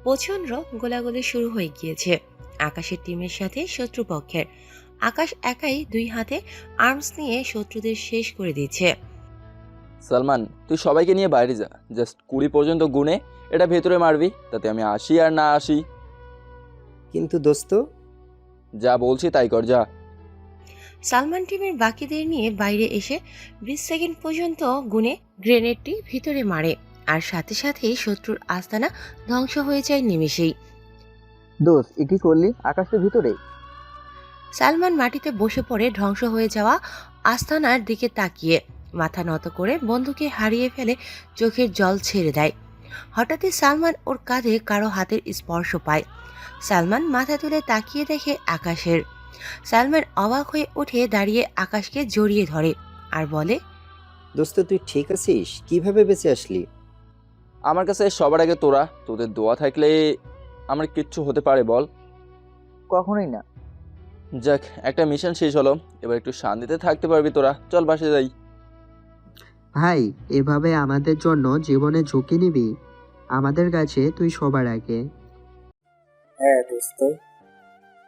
প্রচন্ড গোলাগুলি শুরু হয়ে গিয়েছে আকাশের টিমের সাথে শত্রুপক্ষের। আকাশ একাই দুই হাতে আর্মস নিয়ে শত্রুদের শেষ করে দিচ্ছে। সালমান, তুই সবাইকে নিয়ে বাইরে যা, জাস্ট 20 পর্যন্ত গুনে এটা ভেতরে মারবি, তাতে আমি আসি আর না আসি। কিন্তু দোস্ত, যা বলছি তাই কর, যা। সালমান টিমের বাকিদের নিয়ে বাইরে এসে 20 সেকেন্ড পর্যন্ত গুনে গ্রেনেডটি ভিতরে মারে, আর সাথে সাথেই শত্রুর আস্তানা ধ্বংস হয়ে যায় নিমেষেই। দোস্ত, এ কি করলি? আকাশের ভিতরে? সালমান মাটিতে বসে পড়ে ধ্বংস হয়ে যাওয়া আস্তানার দিকে তাকিয়ে মাথা নত করে বন্ধুকে হারিয়ে ফেলে চোখের জল ছেড়ে দেয়। হঠাৎই সালমান ওর কাঁধে কারো হাতের স্পর্শ পায়। সালমান মাথা তুলে তাকিয়ে দেখে আকাশের। সালমান অবাক হয়ে উঠে দাঁড়িয়ে আকাশকে জড়িয়ে ধরে আর বলে, দোস্ত তুই ঠিক আছিস? কিভাবে বেঁচে আসলি? আমার কাছে সবার আগে তোরা, তোদের দোয়া থাকলে আমার কিচ্ছু হতে পারে বল? কখনোই না। যাক, একটা মিশন শেষ হলো, এবার একটু শান্তিতে থাকতে পারবি তোরা। চল বাসে যাই। ভাই, এভাবে আমাদের জন্য জীবনে ঝুঁকি নিবি? আমাদের কাছে তুই সবার আগে। হ্যাঁ দোস্ত।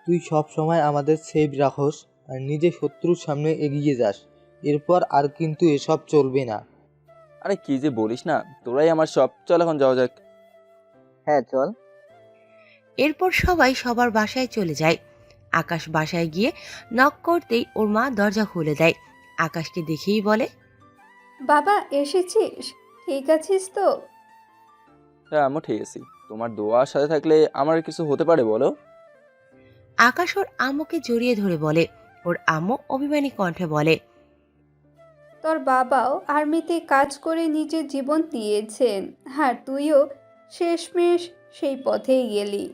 তুই সব সময় আমাদের সেভ রাখোস আর নিজে শত্রুর সামনে এগিয়ে যাস। এরপর আর কিন্তু এসব চলবে না। আরে কি যে বলিস না, তোরাই আমার সব। চল এখন যাওয়া যাক। হ্যাঁ চল। এরপর সবাই সবার বাসায় চলে যায়। আকাশ বাসায় গিয়ে নক করতেই ওর মা দরজা খুলে দেয়। আকাশকে দেখেই বলে, বাবা এসেছিস? ঠিক আছিস তো? হ্যাঁ আমি ঠিক আছি। তোমার দোয়ার সাথে থাকলে আমার কিছু হতে পারে বলো? আকাশ ওর আম্মুকে জড়িয়ে ধরে বলে। ওর আম্মু অভিমানী কণ্ঠে বলে, তোর বাবাও আর্মিতে কাজ করে নিজের জীবন দিয়েছেন, আর তুইও শেষমেশ সেই পথেই গেলি।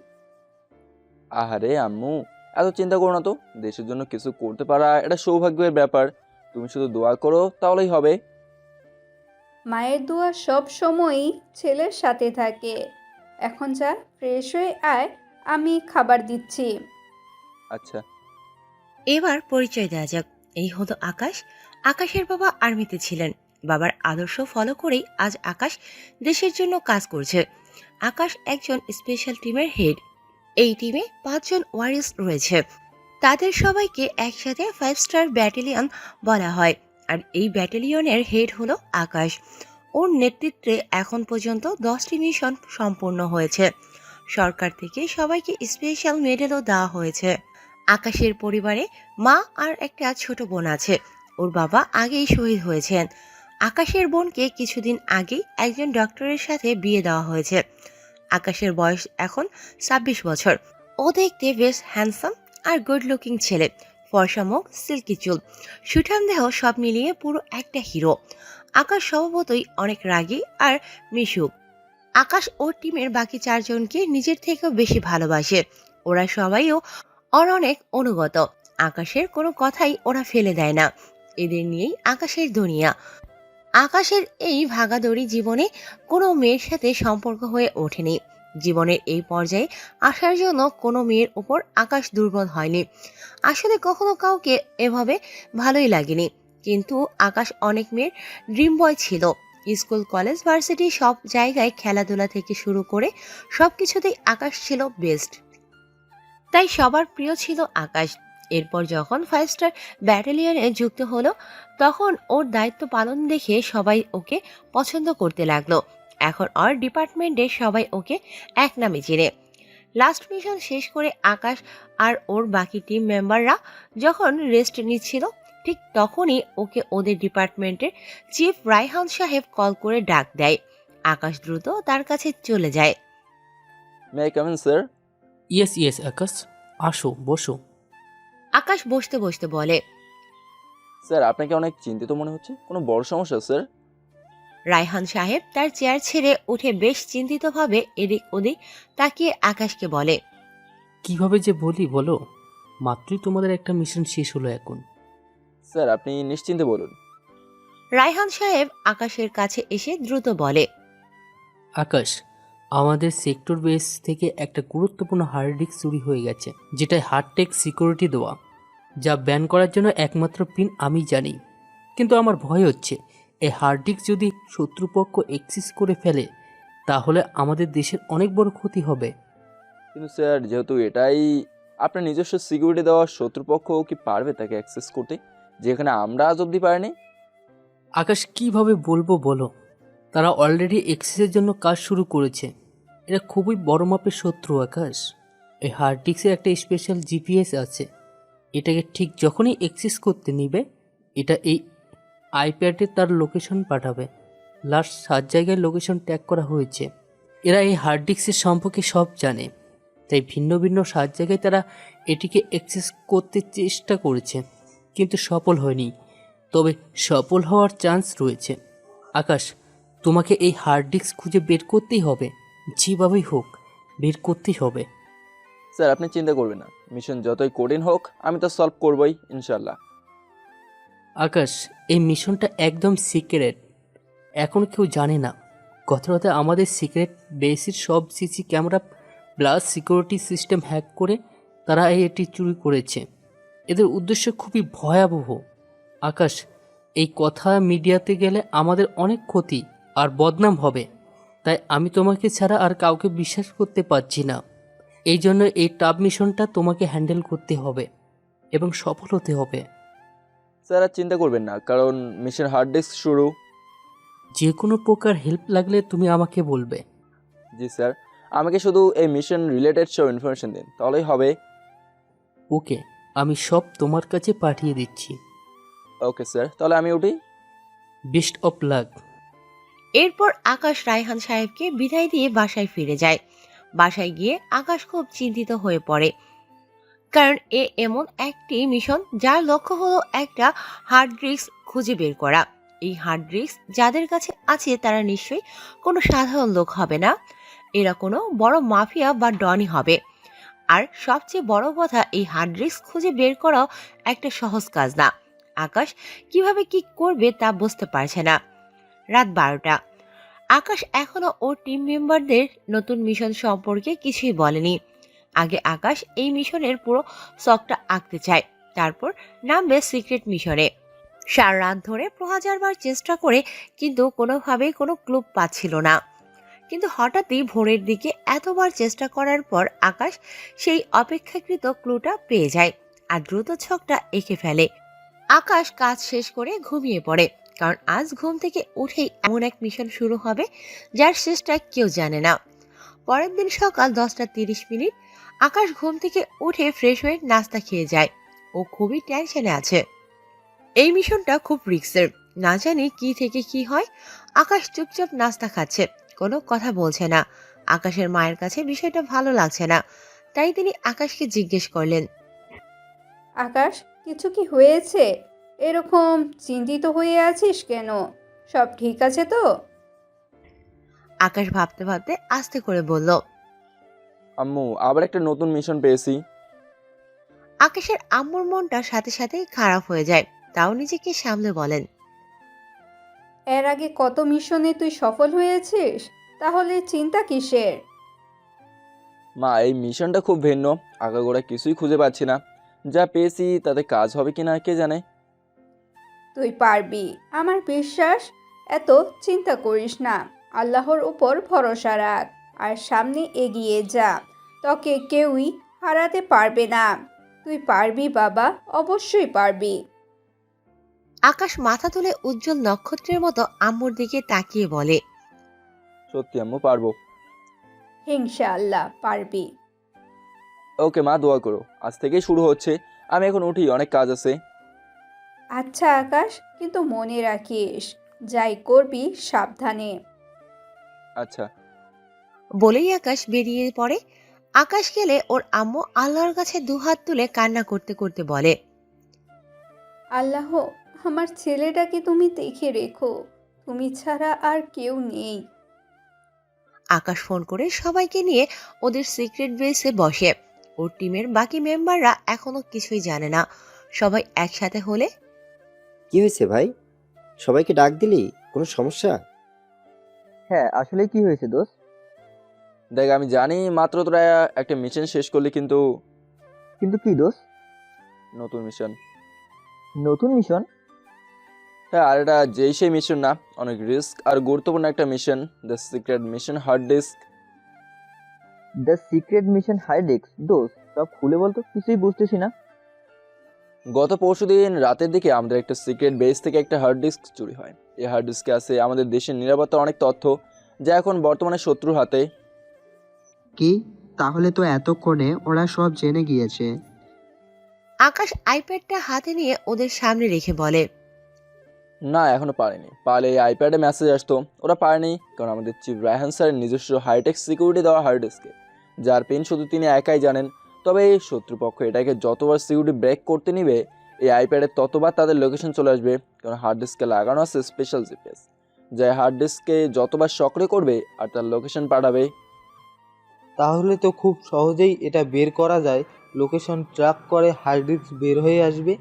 আহারে আম্মু, এত চিন্তা করো না তো। দেশের জন্য কিছু করতে পারা এটা সৌভাগ্যের ব্যাপার। তুমি শুধু দোয়া করো তাহলেই হবে। মায়ের দোয়া সব সময়ই ছেলের সাথে থাকে। এখন যা, ফ্রেশ হয়ে আয়, আমি খাবার দিচ্ছি। আচ্ছা। এবার পরিচয় দেওয়া যাক। এই হলো আকাশ। আকাশের বাবা আর্মিতে ছিলেন। বাবার আদর্শ ফলো করেই আজ আকাশ দেশের জন্য কাজ করছে। আকাশ একজন স্পেশাল টিমের হেড। এই টিমে 5 জন ওয়ারিয়র্স রয়েছে। তাদের সবাইকে একসাথে 5 স্টার ব্যাটালিয়ন বলা হয়। আর এই ব্যাটালিয়নের হেড হলো আকাশ। ওর নেতৃত্বে এখন পর্যন্ত 10টি মিশন সম্পূর্ণ হয়েছে। সরকার থেকে সবাইকে স্পেশাল মেডেলও দেওয়া হয়েছে। আকাশের পরিবারে মা আর একটা ছোট বোন আছে। ওর বাবা আগেই শহীদ হয়েছেন। আকাশের বোনকে কিছুদিন আগেই একজন ডক্টরের সাথে বিয়ে দেওয়া হয়েছে। আকাশের বয়স এখন 26 বছর। ও দেখতে বেশ হ্যান্ডসাম আর গুড লুকিং ছেলে। ফর্সা মুখ, সিল্কি চুল, সুঠাম দেহ, সব মিলিয়ে পুরো একটা হিরো। আকাশ স্বভাবতই অনেক রাগী আর মিশুক। আকাশ ওর টিমের বাকি 4 জনকে নিজের থেকেও বেশি ভালোবাসে। ওরা সবাইও ওর অনেক অনুগত। আকাশের কোনো কথাই ওরা ফেলে দেয় না। এদের নিয়েই আকাশের দুনিয়া। আকাশের এই ভাগাদড়ি জীবনে কোনো মেয়ের সাথে সম্পর্ক হয়ে ওঠেনি। জীবনের এই পর্যায়ে আসার জন্য কোনো মেয়ের উপর আকাশ দুর্বল হয়নি। আসলে কখনো কাউকে এভাবে ভালোই লাগেনি। কিন্তু আকাশ অনেক মেয়ের ড্রিম বয় ছিল। স্কুল, কলেজ, ভার্সিটি সব জায়গায় খেলাধুলা থেকে শুরু করে সবকিছুতেই আকাশ ছিল বেস্ট। তাই সবার প্রিয় ছিল আকাশ। এরপর যখন 5 স্টার ব্যাটালিয়নে যুক্ত হলো, তখন ওর দায়িত্ব পালন দেখে সবাই ওকে পছন্দ করতে লাগলো। এখন ওর ডিপার্টমেন্টে সবাই ওকে এক নামে চেনে। লাস্ট মিশন শেষ করে আকাশ আর ওর বাকি টিম মেম্বাররা যখন রেস্ট নিচ্ছিল, ঠিক তখনই ওকে ওদের ডিপার্টমেন্টের চিফ রায়হান সাহেব কল করে ডাক দেয়। আকাশ দ্রুত তার কাছে চলে যায়। May I come in sir? Yes yes Akash, আসো বসো। আকাশ বসতে বসতে বলে, স্যার আপনাকে অনেক চিন্তিত মনে হচ্ছে, কোনো বড় সমস্যা স্যার? রায়হান সাহেব তার চেয়ার ছেড়ে উঠে বেশ চিন্তিতভাবে এদিক ওদিক তাকিয়ে আকাশকে বলে, কিভাবে যে বলি বলো, মাত্রই তোমাদের একটা মিশন শেষ হলো এখন। স্যার আপনি নিশ্চিন্তে বলুন। রায়হান সাহেব আকাশের কাছে এসে দ্রুত বলে, আকাশ, আমাদের সেক্টর বেস থেকে একটা গুরুত্বপূর্ণ হার্ড ডিস্ক চুরি হয়ে গেছে, যেটায় হার্ডটেক সিকিউরিটি দেওয়া, যা ব্যান করার জন্য একমাত্র পিন আমি জানি। কিন্তু আমার ভয় হচ্ছে এই হার্ড ডিস্ক যদি শত্রুপক্ষ অ্যাক্সেস করে ফেলে তাহলে আমাদের দেশের অনেক বড় ক্ষতি হবে। কিন্তু স্যার যেহেতু এটাই আপনার নিজস্ব সিকিউরিটি দেওয়া, শত্রুপক্ষ কি পারবে তাকে অ্যাক্সেস করতে, যেখানে আমরা আজ অব্দি পারিনি? আকাশ কিভাবে বলবো বলো, তারা অলরেডি অ্যাক্সেসের জন্য কাজ শুরু করেছে। এটা খুবই বড় মাপের শত্রু আকাশ। এই হার্ড ডিস্কে একটা স্পেশাল জিপিএস আছে, এটাকে ঠিক যখনই অ্যাক্সেস করতে নিবে এটা এই আইপ্যাডে তার লোকেশন পাঠাবে। লাস্ট 7 জায়গায় লোকেশন ট্যাগ করা হয়েছে। এরা এই হার্ড ডিস্কের সম্পর্কে সব জানে, তাই ভিন্ন ভিন্ন 7 জায়গায় তারা এটিকে অ্যাক্সেস করতে চেষ্টা করেছে, কিন্তু সফল হয়নি। তবে সফল হওয়ার চান্স রয়েছে। আকাশ, তোমাকে এই হার্ড ডিস্ক খুঁজে বের করতেই হবে, যেভাবেই হোক বের করতেই হবে। স্যার আপনি চিন্তা করবেন না, মিশন যতই কঠিন হোক আমি তো সলভ করবই ইনশাল্লাহ। আকাশ, এই মিশনটা একদম সিক্রেট, এখন কেউ জানে না। গত রাতে আমাদের সিক্রেট বেসির সব CC camera plus security system hack করে তারা এটি চুরি করেছে। এদের উদ্দেশ্য খুবই ভয়াবহ। আকাশ, এই কথা মিডিয়াতে গেলে আমাদের অনেক ক্ষতি আর বদনাম হবে, তাই আমি তোমাকে ছাড়া আর কাউকে বিশ্বাস করতে পারছি না। এই জন্য এই টাফ মিশনটা তোমাকে হ্যান্ডেল করতে হবে এবং সফল হতে হবে। স্যার আর চিন্তা করবেন না, কারণ মিশন হার্ড ডিস্ক শুরু। যে কোনো প্রকার হেল্প লাগলে তুমি আমাকে বলবে। জি স্যার, আমাকে শুধু এই মিশন রিলেটেড সব ইনফরমেশন দিন, তাহলেই হবে। ওকে, আমি সব তোমার কাছে পাঠিয়ে দিচ্ছি। ওকে স্যার, তাহলে আমি উঠি। Best of lakh. এরপর আকাশ রায়হান সাহেবকে বিদায় দিয়ে বাসায় ফিরে যায়। বাসায় গিয়ে আকাশ খুব চিন্তিত হয়ে পড়ে, কারণ এমন একটি মিশন যার লক্ষ্য হলো একটা হার্ড ডিস্ক খুঁজে বের করা। এই হার্ড ডিস্ক যাদের কাছে আছে তারা নিশ্চয়ই কোনো সাধারণ লোক হবে না, এরা কোনো বড় মাফিয়া বা ডনই হবে। আর সবচেয়ে বড় কথা, এই হার্ড ডিস্ক খুঁজে বের করাও একটা সহজ কাজ না। আকাশ কিভাবে কি করবে তা বুঝতে পারছে না। রাত 12টা। আকাশ এখনো ওর টিম মেম্বারদের নতুন মিশন সম্পর্কে কিছুই বলেনি। আগে আকাশ এই মিশনের পুরো শখটা আঁকতে চায়, তারপর নামবে সিক্রেট মিশনে। সারা রাত ধরে 1000 বার চেষ্টা করে কিন্তু কোনোভাবেই কোনো ক্লু পাচ্ছিল না। কিন্তু হঠাৎই ভোরের দিকে এতবার চেষ্টা করার পর আকাশ সেই অপেক্ষাকৃত ক্লুটা পেয়ে যায় আর দ্রুত ছকটা এঁকে ফেলে। আকাশ কাজ শেষ করে ঘুমিয়ে পড়ে, কারণ আজ ঘুম থেকে উঠেই এমন এক মিশন শুরু হবে যার শেষটা কেউ জানে না। পরের দিন সকাল 10:30। আকাশ ঘুম থেকে উঠে ফ্রেশ হয়ে নাস্তা খেয়ে যায়। ও খুবই টেনশনে আছে। এই মিশনটা খুব রিস্কের, না জানি কি থেকে কি হয়। আকাশ চুপচাপ নাস্তা খাচ্ছে, কোনো কথা বলছে না। আকাশের মায়ের কাছে বিষয়টা ভালো লাগছে না, তাই তিনি আকাশকে জিজ্ঞেস করলেন, আকাশ, কিছু কি হয়েছে? এরকম চিন্তিত হয়ে আছিস কেন? সব ঠিক আছে তো? আকাশ ভাবতে ভাবতে আস্তে করে বলল, আম্মু আবার একটা নতুন মিশন পেয়েছি। আকাশের আম্মুর মনটা সাথে সাথেই খারাপ হয়ে যায়, তাও নিজেকে সামলে বলেন, এর আগে কত মিশনে তুই সফল হয়েছিস, তাহলে চিন্তা কিসের? মা এই মিশনটা খুব ভিন্ন, আগাগোড়া কিছুই খুঁজে পাচ্ছি না। যা পেয়েছি তাতে কাজ হবে কিনা কে জানে। তুই পারবি, আমার বিশ্বাস। এত চিন্তা করিস না, আল্লাহর উপর ভরসা রাখ আর সামনে এগিয়ে যা। তোকে কেউই হারাতে পারবে না। তুই পারবি বাবা, অবশ্যই পারবি। আকাশ মাথা তুলে উজ্জ্বল নক্ষত্রের মতো আম্মুর দিকে তাকিয়ে বলে, সত্যি আম্মু পারবো। ইনশাআল্লাহ পারবি। ওকে মা, দোয়া করো। আজ থেকেই শুরু হচ্ছে, আমি এখন উঠি, অনেক কাজ আছে। আচ্ছা আকাশ, কিন্তু মনে রাখিস, যাই করবি সাবধানে। আচ্ছা। বলেই আকাশ বেরিয়ে পড়ে। আকাশ গেলে ওর আম্মু আল্লাহর কাছে দুহাত তুলে কান্না করতে করতে বলে, আল্লাহ, আমার ছেলেটাকে তুমি দেখে রেখো, তুমি ছাড়া আর কেউ নেই। আকাশ ফোন করে সবাইকে নিয়ে ওদের সিক্রেট বেসে বসে। ওর টিমের বাকি মেম্বাররা এখনো কিছুই জানে না। সবাই একসাথে হলে, কি হয়েছে ভাই? সবাইকে ডাক দিলি? কোনো সমস্যা? হ্যাঁ, আসলে কি হয়েছে দোস্ত? দেখ আমি জানি মাত্র তোরা একটা মিশন শেষ করলি, কিন্তু কিন্তু কি দোস্ত? নতুন মিশন। নতুন মিশন? হ্যাঁ, আর এটা যেই সেই মিশন না, অনেক রিস্ক আর গুরুত্বপূর্ণ একটা mission, the secret mission hard disk. The secret mission হাইডেক্স, দোস্ত সব খুলে বলতো, কিছুই বুঝতেছি না। গত পরশুদিন রাতের দিকে আমাদের একটা সিক্রেট বেস থেকে একটা হার্ড ডিস্ক চুরি হয়। এই হার্ড ডিস্কে আছে আমাদের দেশের নিরাপত্তার অনেক তথ্য, যা এখন বর্তমানে শত্রুর হাতে। কি? তাহলে তো এতক্ষণে ওরা সব জেনে গিয়েছে। আকাশ আইপ্যাডটা হাতে নিয়ে ওদের সামনে রেখে বলে, না, এখনো পারেনি। পারলে এই আইপ্যাডে মেসেজ আসতো, ওরা পারেনি কারণ আমাদের চিফ রায়হান স্যারের নিজস্ব হাইটেক সিকিউরিটি দেওয়া হার্ড ডিস্কে, যার পিন শুধু তিনি একাই জানেন। তবে এই শত্রুপক্ষ এটাকে যতবার সিকিউরিটি ব্রেক করতে নিবে, এই আইপ্যাডে ততবার তাদের লোকেশন চলে আসবে, কারণ হার্ড ডিস্কে লাগানো আছে স্পেশাল জিপিএস, যা হার্ড ডিস্কে যতবার সক্রিয় করবে আর তার লোকেশন পাঠাবে। তাহলে তো খুব সহজেই এটা বের করা যায়, লোকেশন ট্র্যাক করে হার্ড ডিস্ক বের হয়ে আসবে।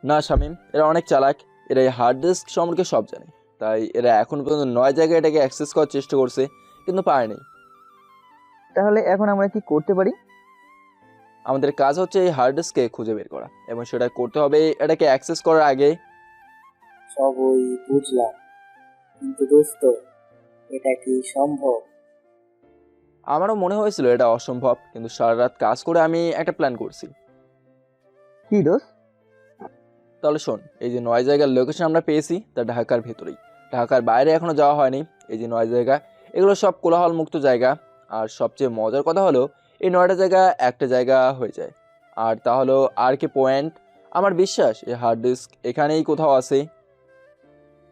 না শামীম, এরা অনেক চালাক, এরা এই হার্ড ডিস্ক সম্পর্কে সব জানে। তাই এরা এখন পর্যন্ত 9 জায়গায় এটাকে অ্যাক্সেস করার চেষ্টা করছে, কিন্তু পারেনি। তাহলে এখন আমরা কি করতে পারি? আমাদের কাজ হচ্ছে এই হার্ড ডিস্ককে খুঁজে বের করা, এবং সেটা করতে হবে এটাকে অ্যাক্সেস করার আগে। সবই বুঝলাম, কিন্তু দোস্ত, এটা কি সম্ভব? আমারও মনে হয়েছিল এটা অসম্ভব, কিন্তু সারা রাত কাজ করে আমি একটা প্ল্যান করছি। কি দোস্ত? তাহলে শোন, এই যে 9 জায়গার লোকেশন আমরা পেয়েছি তা ঢাকার ভেতরেই, ঢাকার বাইরে এখনো যাওয়া হয়নি। এই যে 9 জায়গা, এগুলো সব কোলাহল মুক্ত জায়গা। আর সবচেয়ে মজার কথা হলো, এই 9টা জায়গা একটা জায়গা হয়ে যায়, আর তা হলো RK পয়েন্ট। আমার বিশ্বাস এই হার্ড ডিস্ক এখানেই কোথাও আছে।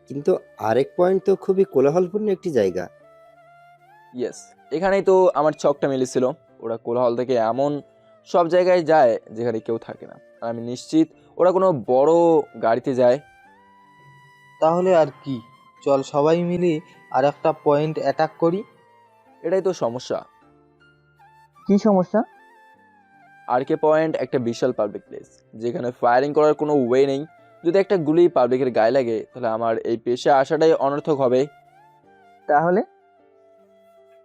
কিন্তু আরেক পয়েন্ট তো খুবই কোলাহলপূর্ণ একটি জায়গা। ইয়েস, এখানেই তো আমার ছকটা মিলেছিল। ওরা কোলাহল থেকে এমন সব জায়গায় যায় যেখানে কেউ থাকে না, আর আমি নিশ্চিত ওরা কোনো বড় গাড়িতে যায়। তাহলে আর কি, চল সবাই মিলে আর একটা পয়েন্ট অ্যাটাক করি। এটাই তো সমস্যা। কি সমস্যা? RK পয়েন্ট একটা বিশাল পাবলিক প্লেস, যেখানে ফায়ারিং করার কোনো ওয়ে নেই। যদি একটা গুলি পাবলিকের গায়ে লাগে, তাহলে আমার এই পেশায় আসাটাই অনর্থক হবে। তাহলে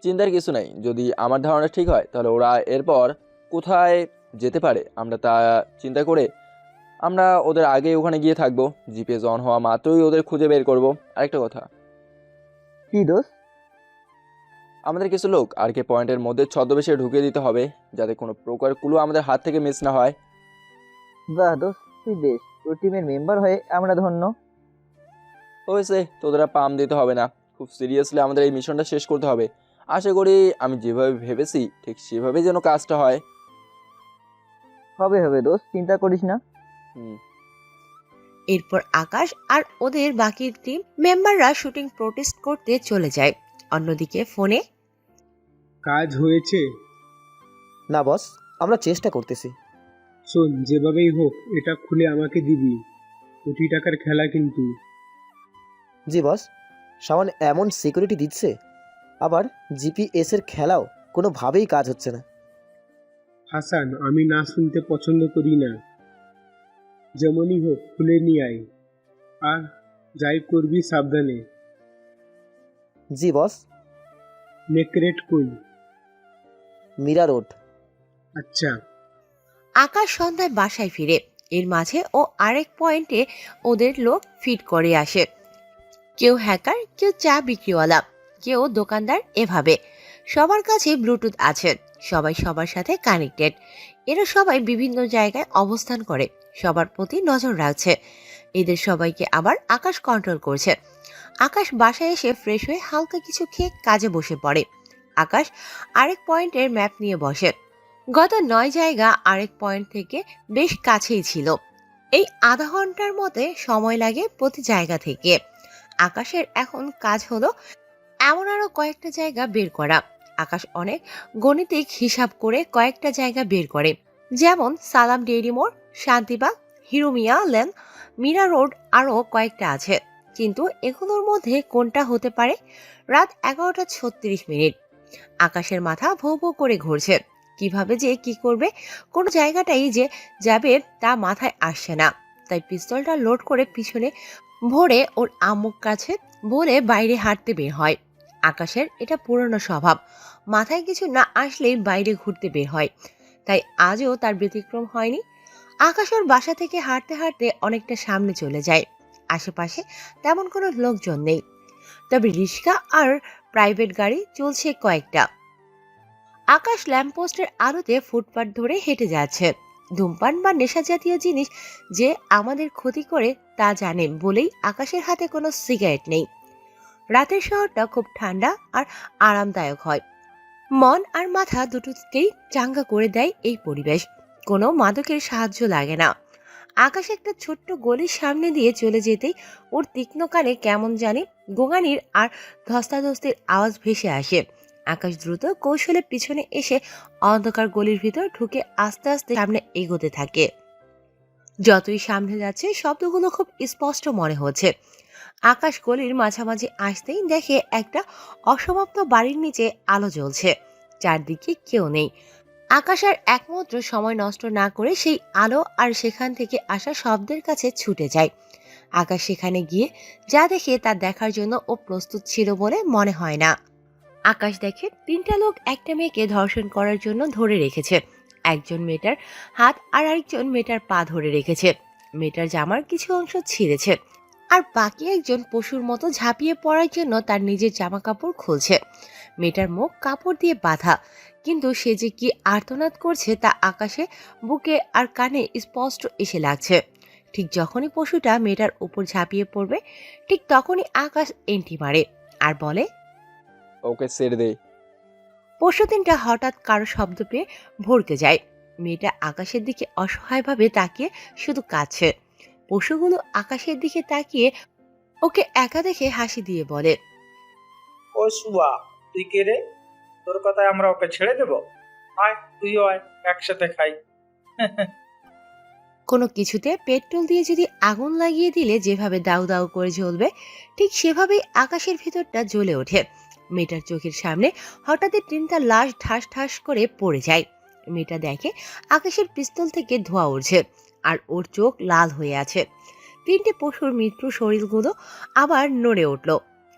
চিন্তার কিছু নেই, যদি আমার ধারণা ঠিক হয়, তাহলে ওরা এরপর কোথায় যেতে পারে আমরা তা চিন্তা করে আমরা ওদের আগে ওখানে গিয়ে থাকবো। জিপিএস অন হওয়া মাত্রই ওদের খুঁজে বের করব। আরেকটা কথা, কি দোস্ত? আমাদের কিছু লোক RK পয়েন্টের মধ্যে ছদ্মবেশে ঢুকিয়ে দিতে হবে, যাতে কোনো প্রকার ক্লু আমাদের হাত থেকে মিস না হয়। বাহ দোস্ত, তুই বেশ, তোর টিমের মেম্বার হয়ে আমরা ধন্য। হয়েছে, তোদের আর পাম দিতে হবে না। খুব সিরিয়াসলি আমাদের এই মিশনটা শেষ করতে হবে। আশা করি আমি যেভাবে ভেবেছি ঠিক সেভাবেই যেন কাজটা হয়। হবে হবে দোস্ত, চিন্তা করিস না। এরপর আকাশ আর ওদের বাকি টিম মেম্বাররা শুটিং প্রোটেস্ট করতে চলে যায়। অন্যদিকে ফোনে, কাজ হয়েছে? না বস, আমরা চেষ্টা করতেছি। শোন, যেভাবেই হোক এটা খুলে আমাকে দিবি, কোটি টাকার খেলা কিন্তু। জি বস, সামান এমন সিকিউরিটি দিচ্ছে, আবার জিপিএস এর খেলাও কোনোভাবেই কাজ হচ্ছে না। হাসান, আমি না শুনতে পছন্দ করি না। যেমনই হোক খুলে নিয়ে আয়, আর যাই করবি সাবধানে। জি বস। নেকরেট কই? মীরা রোড। আচ্ছা। আকাশ সন্ধ্যায় বাসায় ফিরে। এর মাঝে ও আরেক পয়েন্টে ওদের লোক ফিট করে আসে। কেউ হ্যাকার, কেউ চা বিক্রিওয়ালা, কেউ দোকানদার। এভাবে সবার কাছে ব্লুটুথ আছে, সবাই সবার সাথে কানেক্টেড। এরা সবাই বিভিন্ন জায়গায় অবস্থান করে, সবার প্রতি নজর রাখছে। এদের সবাইকে আবার আকাশ কন্ট্রোল করছে। আকাশ বাসায় এসে ফ্রেশ হয়ে হালকা কিছু খেয়ে কাজে বসে পড়ে। আকাশ আরেক পয়েন্টের ম্যাপ নিয়ে বসে। গত 9 জায়গা আরেক পয়েন্ট থেকে বেশ কাছেই ছিল। এই আধা ঘন্টার মতে সময় লাগে প্রতি জায়গা থেকে। আকাশের এখন কাজ হলো এমন আরো কয়েকটা জায়গা বের করা। আকাশ অনেক গণিতিক হিসাব করে কয়েকটা জায়গা বের করে, যেমন সালাম ডেইরি মোড়, শান্তিবাগ, হিরোমিয়া লেন, মীরা রোড, আরও কয়েকটা আছে। কিন্তু এগুলোর মধ্যে কোনটা হতে পারে? রাত 11:36। আকাশের মাথা ভৌ ভৌ করে ঘুরছে। কিভাবে যে কি করবে, কোন জায়গাটাই যে যাবে তা মাথায় আসছে না। তাই পিস্তলটা লোড করে পিছনে ভরে ওর আম্মুর কাছে বলে বাইরে হাঁটতে বের হয়। আকাশের এটা পুরনো স্বভাব, মাথায় কিছু না আসলেই বাইরে ঘুরতে বের হয়। তাই আজও তার ব্যতিক্রম হয়নি। আকাশ ওর বাসা থেকে হাঁটতে হাঁটতে অনেকটা সামনে চলে যায়। আশেপাশে তেমন কোনো লোকজন নেই, তবে রিক্সা আর প্রাইভেট গাড়ি চলছে কয়েকটা। আকাশ ল্যাম্পপোস্টের আলোতে ফুটপাত ধরে হেঁটে যাচ্ছে। ধূমপান বা নেশা জাতীয় জিনিস যে আমাদের ক্ষতি করে তা জানে বলেই আকাশের হাতে কোনো সিগারেট নেই। রাতের শহরটা খুব ঠান্ডা আর আরামদায়ক হয়। মন আর মাথা দুটোকেই চাঙ্গা করে দেয় এই পরিবেশ। কোনো মাদকের সাহায্য লাগে না। আকাশ একটা ছোট্ট গলির সামনে দিয়ে চলে যেতেই ওর তীক্ষ্ণ কানে কেমন জানি গোঙানির আর ধস্তাধস্তির আওয়াজ ভেসে আসে। আকাশ দ্রুত কৌশলে পিছনে এসে অন্ধকার গলির ভিতর ঢুকে আস্তে আস্তে সামনে এগোতে থাকে। যতই সামনে যাচ্ছে শব্দগুলো খুব স্পষ্ট মনে হচ্ছে। আকাশ গলির মাঝামাঝি আসতেই দেখে একটা অসমাপ্ত বাড়ির নিচে আলো জ্বলছে। চারদিকে কেউ নেই। আকাশ আর একমাত্র সময় নষ্ট না করে সেই আলো আর সেখান থেকে আসা শব্দের কাছে ছুটে যায়। আকাশ সেখানে গিয়ে যা দেখে তা দেখার জন্য ও প্রস্তুত ছিল বলে মনে হয় না। আকাশ দেখে 3টা লোক একটা মেয়েকে ধর্ষণ করার জন্য ধরে রেখেছে। একজন মেয়েটার হাত আর আরেকজন মেয়েটার পা ধরে রেখেছে। মেয়েটার জামার কিছু অংশ ছিঁড়েছে, আর বাকি একজন পশুর মতো ঝাঁপিয়ে পড়ার জন্য তার নিজের জামা কাপড় খুলছে। মেয়েটার মুখ কাপড় দিয়ে বাঁধা, কিন্তু সে যে কি আর্তনাদ করছে তা আকাশে বুকে আর কানে স্পষ্ট এসে লাগছে। ঠিক যখনই পশুটা মেয়েটার উপর ঝাঁপিয়ে পড়বে, ঠিক তখনই আকাশ এন্টি মারে আর বলে, ওকে ছেড়ে দে। পশু তিনটা হঠাৎ কারো শব্দ পেয়ে ভড়কে যায়। মেয়েটা আকাশের দিকে অসহায়ভাবে তাকিয়ে শুধু কাঁদছে। পশুগুলো আকাশের দিকে তাকিয়ে ওকে একা দেখে হাসি দিয়ে বলে, ও শুয়া, তুই কে রে? তোর কথায় আমরা ওকে ছেড়ে দেব? আয় তুইও আয়, একসাথে খাই। কোনো কিছুতে পেট্রোল দিয়ে যদি আগুন লাগিয়ে দিলে যেভাবে দাউ দাউ করে জ্বলবে, ঠিক সেভাবেই আকাশের ভিতরটা জ্বলে ওঠে। মেয়েটার চোখের সামনে হঠাৎই 3টা লাশ ঠাস ঠাস করে পড়ে যায়। মেয়েটা দেখে আকাশের পিস্তল থেকে ধোঁয়া উঠছে আর ওর চোখ লাল হয়ে আছে। 3টে পশুর মৃত্যু শরীরগুলো আবার নড়ে উঠল,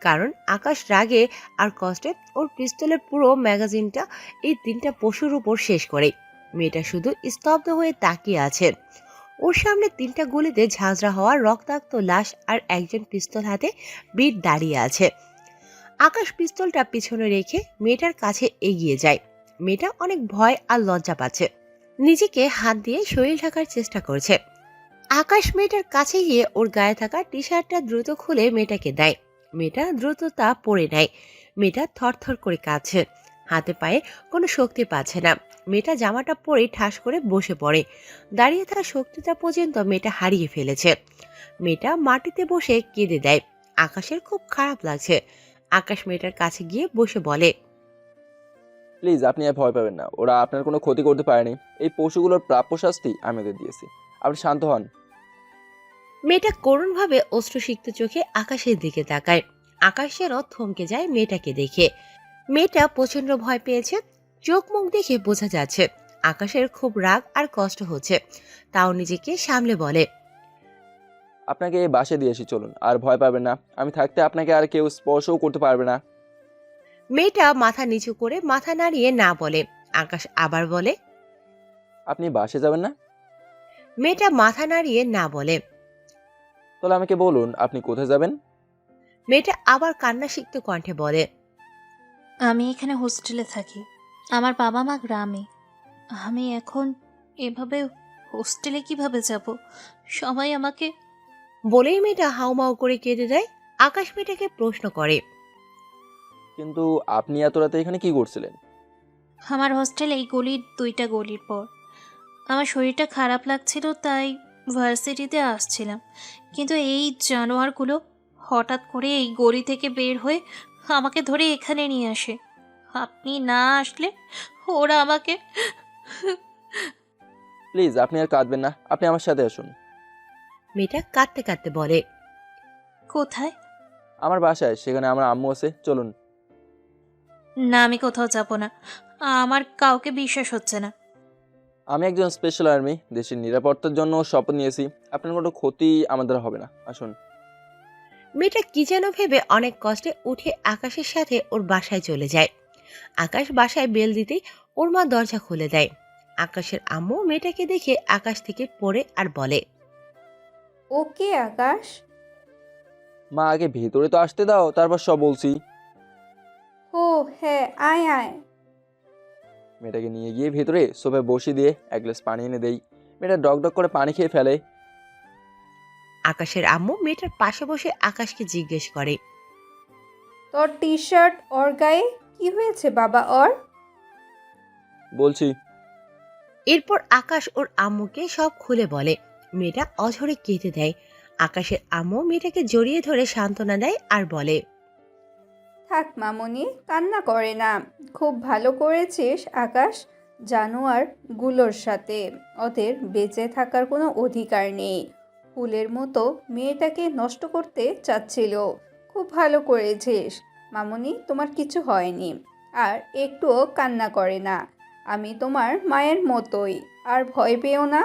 কারণ আকাশ রাগে আর কষ্টে ওর পিস্তলের পুরো ম্যাগাজিনটা এই 3টা পশুর উপর শেষ করে। মেয়েটা শুধু স্তব্ধ হয়ে তাকিয়ে আছে। ওর সামনে 3টা গুলিতে ঝাঁঝরা হওয়া রক্তাক্ত লাশ আর একজন পিস্তল হাতে বীর দাঁড়িয়ে আছে। আকাশ পিস্তলটা পিছনে রেখে মেয়েটার কাছে এগিয়ে যায়। মেয়েটা অনেক ভয় আর লজ্জা পাচ্ছে, নিজেকে হাত দিয়ে শরীর ঢাকার চেষ্টা করছে। আকাশ মেয়েটার কাছে গিয়ে ওর গায়ে থাকা টি শার্টটা দ্রুত খুলে মেয়েটাকে দেয়। মেয়েটা দ্রুত তা পরে নেয়। মেয়েটা থরথর করে কাঁদছে, হাতে পায়ে কোনো শক্তি পাচ্ছে না। মেয়েটা জামাটা পরে ঠাস করে বসে পড়ে। দাঁড়িয়ে থাকা শক্তিটা পর্যন্ত মেয়েটা হারিয়ে ফেলেছে। মেয়েটা মাটিতে বসে কেঁদে দেয়। আকাশের খুব খারাপ লাগছে। আকাশ মেয়েটার কাছে গিয়ে বসে বলে, প্লিজ আপনি আর ভয় পাবেন না, ওরা আপনার কোনো ক্ষতি করতে পারেনি। এই পশুগুলোর প্রাপ্য শাস্তি আমি ওদের দিয়েছি। আপনি শান্ত হন। মেয়েটা করুণভাবে অশ্রুসিক্ত চোখে আকাশের দিকে তাকায়। আকাশ যেন থমকে যায় মেয়েটাকে দেখে। মেয়েটা প্রচন্ড ভয় পেয়েছে। চোখ মুখ দেখে বোঝা যাচ্ছে আকাশের খুব রাগ আর কষ্ট হচ্ছে। তাও নিজেকে সামলে বলে, আপনাকে এই বাসে দিয়ে এসি, চলুন, আর ভয় পাবেন না। আমি থাকতে আপনাকে আর কেউ স্পর্শও করতে পারবে না। মেয়েটা মাথা নিচু করে মাথা নাড়িয়ে না বলে। আকাশ আবার বলে, আপনি বাসে যাবেন না? মেয়েটা মাথা নাড়িয়ে না বলে। তাহলে আমাকে বলুন আপনি কোথায় যাবেন? মেয়েটা আবার কান্না সিক্ত কণ্ঠে বলে, আমি এখানে হোস্টেলে থাকি, আমার বাবা মা গ্রামে। আমি এখন এভাবে হোস্টেলে কিভাবে যাব? সবাই আমাকে... বলেই মেয়েটা হাউমাউ করে কেঁদে দেয়। আকাশ মেয়েটাকে প্রশ্ন করে, কিন্তু আপনি এত রাতে এখানে কি করছিলেন? আমার হোস্টেল এই গলির 2টা গলির পর। আমার শরীরটা খারাপ লাগছিল, তাই ভার্সিটিতে আসছিলাম। কিন্তু এই জানোয়ারগুলো হঠাৎ করে এই গলি থেকে বের হয়ে আমাকে ধরে এখানে নিয়ে আসে। আপনি না আসলে ওরা আমাকে... প্লিজ আপনি আর কাঁদবেন না, আপনি আমার সাথে আসুন। মেয়েটা কাঁদতে কাঁদতে বলে, কোথায়? আমার বাসায়, সেখানে আমার আম্মু আছে, চলুন। না, আমি কোথাও যাব না। আমার কাউকে বিশ্বাস হচ্ছে না। আমি একজন স্পেশাল আর্মি, দেশের নিরাপত্তার জন্য শপথ নিয়েছি। আপনার কোনো ক্ষতি আমাদের হবে না, আসুন। মেয়েটা কি যেন ভেবে অনেক কষ্টে উঠে আকাশের সাথে ওর বাসায় চলে যায়। আকাশ বাসায় বেল দিতেই ওর মা দরজা খুলে দেয়। আকাশের আম্মু মেয়েটাকে দেখে আকাশ থেকে পড়ে আর বলে, ওকে আকাশ, মা আগে ভেতরে তো আসতে দাও, তারপর সব বলছি। ও হ্যাঁ, আয় আয়। মেয়েটাকে নিয়ে গিয়ে ভেতরে সোফায় বসিয়ে দিয়ে এক গ্লাস পানি এনে দেই। মেয়েটা ডক ডক করে পানি খেয়ে ফেলে। আকাশের আম্মু মেয়েটার পাশে বসে আকাশকে জিজ্ঞেস করে, তোর টি শার্ট ওর গায়ে কি হয়েছে বাবা ওর? বলছি। এরপর আকাশ ওর আম্মুকে সব খুলে বলে। মেয়েটা অঝরে কেঁদে দেয়। আকাশের আম্মু মেয়েটাকে জড়িয়ে ধরে সান্ত্বনা দেয় আর বলে, থাক মামুনি, কান্না করে না। খুব ভালো করেছিস আকাশ। জানোয়ারগুলোর সাথে ওদের বেঁচে থাকার কোনো অধিকার নেই। ফুলের মতো মেয়েটাকে নষ্ট করতে চাচ্ছিল। খুব ভালো করেছিস মামুনি, তোমার কিছু হয়নি। আর একটুও কান্না করে না। আমি তোমার মায়ের মতোই, আর ভয় পেও না।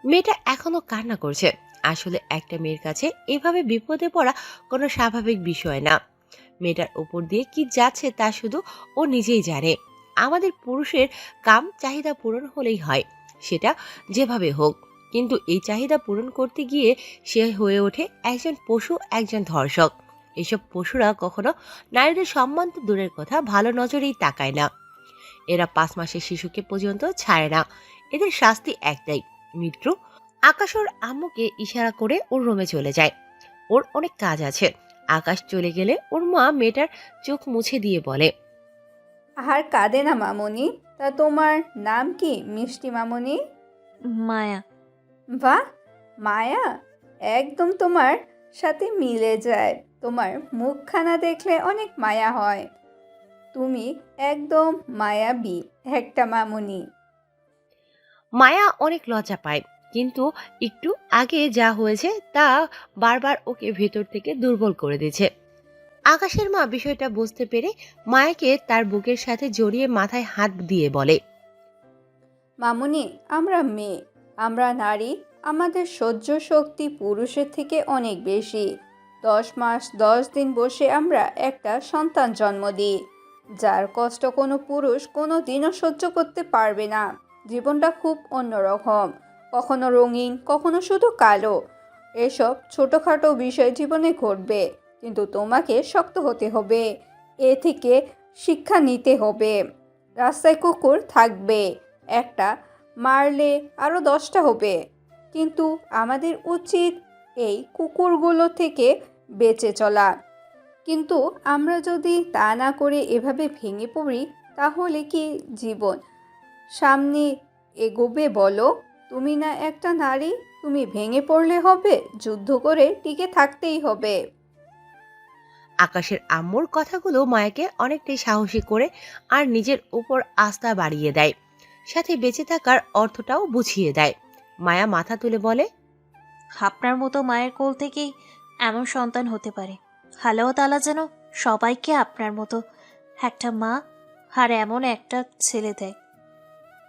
মেয়েটা এখনো কান্না করছে। আসলে একটা মেয়ের কাছে এভাবে বিপদে পড়া কোনো স্বাভাবিক বিষয় না। মেয়েটার উপর দিয়ে কি যাচ্ছে তা শুধু ও নিজেই জানে। আমাদের পুরুষের কাম চাহিদা পূরণ হলেই হয়, সেটা যেভাবে হোক। কিন্তু এই চাহিদা পূরণ করতে গিয়ে সে হয়ে ওঠে একজন পশু, একজন ধর্ষক। এসব পশুরা কখনো নারীদের সম্মান তো দূরের কথা, ভালো নজরেই তাকায় না। এরা 5 মাসের শিশুকে পর্যন্ত ছাড়ে না। এদের শাস্তি একটাই, মৃত্যু। আকাশ ওর আম্মুকে ইশারা করে ওর রুমে চলে যায়। ওর অনেক কাজ আছে। আকাশ চলে গেলে ওর মা মেয়েটার চোখ মুছে দিয়ে বলে, আর কাঁদে না মামুনি। তা তোমার নাম কি মিষ্টি মামুনি? মায়া। বাহ, মায়া, একদম তোমার সাথে মিলে যায়। তোমার মুখখানা দেখলে অনেক মায়া হয়। তুমি একদম মায়াবী একটা মামুনি। মায়া অনেক লজ্জা পায়, কিন্তু একটু আগে যা হয়েছে তা বারবার ওকে ভেতর থেকে দুর্বল করে দিচ্ছে। আকাশের মা বিষয়টা বুঝতে পেরে মায়াকে তার বুকের সাথে জড়িয়ে মাথায় হাত দিয়ে বলে, মামুনি, আমরা মেয়ে, আমরা নারী। আমাদের সহ্য শক্তি পুরুষের থেকে অনেক বেশি। 10 মাস 10 দিন বসে আমরা একটা সন্তান জন্ম দিই, যার কষ্ট কোনো পুরুষ কোনো দিনও সহ্য করতে পারবে না। জীবনটা খুব অন্যরকম, কখনো রঙিন, কখনো শুধু কালো। এসব ছোটোখাটো বিষয় জীবনে ঘটবে, কিন্তু তোমাকে শক্ত হতে হবে। এ থেকে শিক্ষা নিতে হবে। রাস্তায় কুকুর থাকবে, একটা মারলে আরও 10টা হবে, কিন্তু আমাদের উচিত এই কুকুরগুলো থেকে বেঁচে চলা। কিন্তু আমরা যদি তা না করে এভাবে ভেঙে পড়ি, তাহলে কি জীবন সামনে এগোবে বলো? তুমি না একটা নারী, তুমি ভেঙে পড়লে হবে? যুদ্ধ করে টিকে থাকতেই হবে। আকাশের আম্মুর কথাগুলো মায়াকে অনেকটাই সাহসী করে আর নিজের উপর আস্থা বাড়িয়ে দেয়, সাথে বেঁচে থাকার অর্থটাও বুঝিয়ে দেয়। মায়া মাথা তুলে বলে, আপনার মতো মায়ের কোল থেকেই এমন সন্তান হতে পারে। আল্লাহ তাআলা যেন সবাইকে আপনার মতো একটা মা আর এমন একটা ছেলে দেয়।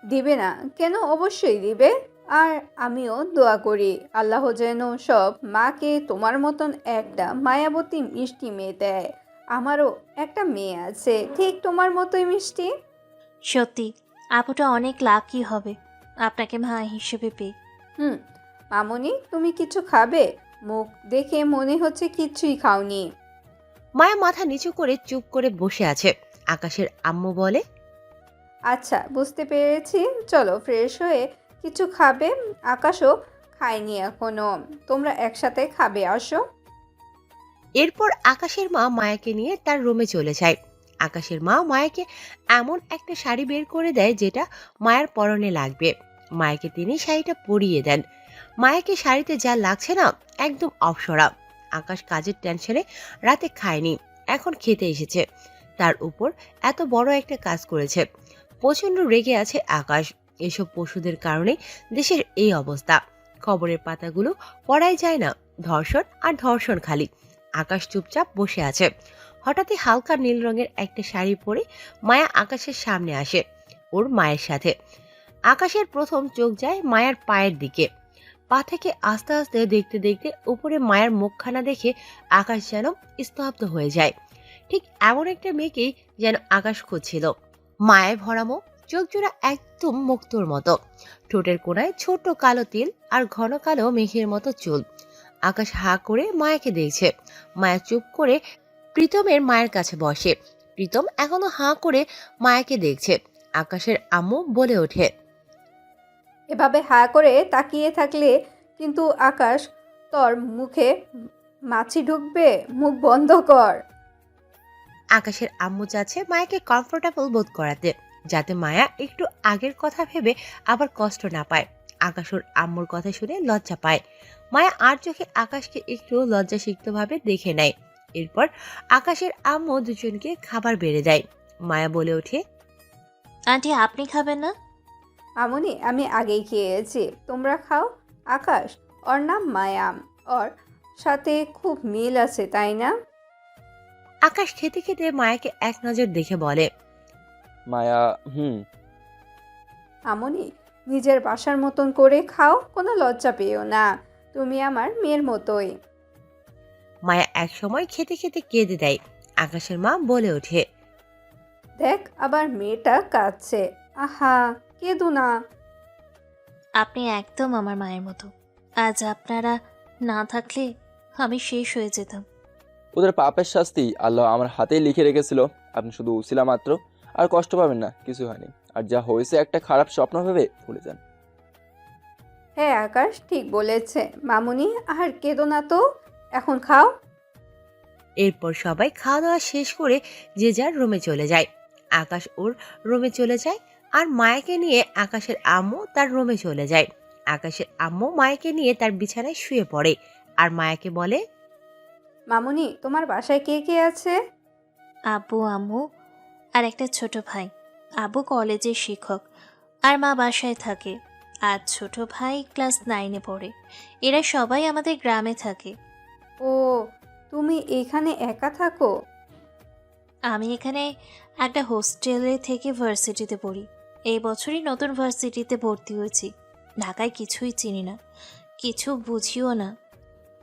দিবে না কেন? অবশ্যই দিবে। আর আমিও দোয়া করি আল্লাহ যেন সব মাকে তোমার মতন একটা মায়াবতী মিষ্টি মেয়ে দেয়। আমারও একটা মেয়ে আছে, ঠিক তোমার মতোই মিষ্টি। সত্যি আপুটা অনেক লাকি হবে আপনাকে মা হিসেবে পেয়ে। মামুনি, তুমি কিছু খাবে? মুখ দেখে মনে হচ্ছে কিচ্ছুই খাওনি। মায়া মাথা নিচু করে চুপ করে বসে আছে। আকাশের আম্মু বলে, আচ্ছা, বুঝতে পেরেছি। চলো ফ্রেশ হয়ে কিছু খাবে। আকাশও খায়নি এখনো, তোমরা একসাথে খাবে, আসো। এরপর আকাশের মা মায়াকে নিয়ে তার রুমে চলে যায়। আকাশের মা মায়াকে এমন একটা শাড়ি বের করে দেয় যেটা মায়ের পরনে লাগবে। মায়াকে তিনি শাড়িটা পরিয়ে দেন। মায়াকে শাড়িতে যা লাগছে না, একদম অপসরা। আকাশ কাজের টেনশনে রাতে খায়নি, এখন খেতে এসেছে। তার উপর এত বড় একটা কাজ করেছে। প্রচন্ড রেগে আছে আকাশ। এসব পশুদের কারণে দেশের এই অবস্থা। খবরের পাতাগুলো পড়াই যায় না, ধর্ষণ আর ধর্ষণ খালি। আকাশ চুপচাপ বসে আছে। হঠাৎই হালকা নীল রঙের একটা শাড়ি পরে মায়া আকাশের সামনে আসে, ওর মায়ের সাথে। আকাশের প্রথম চোখ যায় মায়ার পায়ের দিকে। পা থেকে আস্তে আস্তে দেখতে দেখতে উপরে মায়ের মুখখানা দেখে আকাশ যেন স্তব্ধ হয়ে যায়। ঠিক এমন একটা মেয়েকেই যেন আকাশ খুঁজছিল। মায়ের ভরা মুখ, চোখ জোড়া একদম মুক্তোর মতো, ঠোঁটের কোণায় ছোট কালো তিল আর ঘন কালো মেঘের মতো চুল। আকাশ হা করে মায়াকে দেখছে। মায়া চুপ করে প্রীতমের মায়ের কাছে বসে। প্রীতম এখনো হা করে মায়াকে দেখছে। আকাশের আম্মু বলে ওঠে, এভাবে হা করে তাকিয়ে থাকলে কিন্তু আকাশ তোর মুখে মাছি ঢুকবে, মুখ বন্ধ কর। আকাশের আম্মু চাচ্ছে মায়াকে কমফোর্টেবল বোধ করাতে, যাতে মায়া একটু আগের কথা ভেবে আবার কষ্ট না পায়। আকাশ ওর আম্মুর কথা শুনে লজ্জা পায়। মায়া আর চোখে আকাশকে একটু লজ্জাসিক্তভাবে দেখে নেয়। এরপর আকাশের আম্মু দুজনকে খাবার বেড়ে দেয়। মায়া বলে ওঠে, আন্টি আপনি খাবেন না? মামুনি আমি আগেই খেয়েছি, তোমরা খাও। আকাশ, ওর নাম মায়া, ওর সাথে খুব মিল আছে তাই না? আকাশ খেতে খেতে মায়াকে এক নজর দেখে বলে, মায়া মামুনি নিজের বাসার মতন করে খাও, কোনো লজ্জা পেও না, তুমি আমার মেয়ের মতোই। মায়া এক সময় খেতে খেতে কেঁদে দেয়। আকাশের মা বলে ওঠে, দেখ আবার মেয়েটা কাঁদছে, আহা কেঁদো না। আপনি একদম আমার মায়ের মতো। আজ আপনারা না থাকলে আমি শেষ হয়ে যেতাম। ওদের পাপের শাস্তি আল্লাহ আমার হাতেই লিখে রেখেছিল। আপনি শুধু উছিলা মাত্র, আর কষ্ট পাবেন না, কিছু হয়নি। আর যা হয়েছে একটা খারাপ স্বপ্ন ভেবে ভুলে যান। হ্যাঁ আকাশ ঠিক বলেছে মামুনি, আর কেঁদো না তো, এখন খাও। এরপর সবাই খাওয়া দাওয়া শেষ করে যে যার রুমে চলে যায়। আকাশ ওর রুমে চলে যায়, আর মায়াকে নিয়ে আকাশের আম্মু তার রুমে চলে যায়। আকাশের আম্মু মায়াকে নিয়ে তার বিছানায় শুয়ে পড়ে, আর মায়াকে বলে, মামুনি তোমার বাসায় কে কে আছে? আব্বু, আম্মু আর একটা ছোট ভাই। আব্বু কলেজের শিক্ষক আর মা বাসায় থাকে। আর ছোট ভাই ক্লাস 9-এ পড়ে। এরা সবাই আমাদের গ্রামে থাকে। ও, তুমি এখানে একা থাকো? আমি এখানে একটা হোস্টেলে থেকে ভার্সিটিতে পড়ি। এই বছরই নতুন ভার্সিটিতে ভর্তি হয়েছি। ঢাকায় কিছুই চিনি না, কিছু বুঝিও না।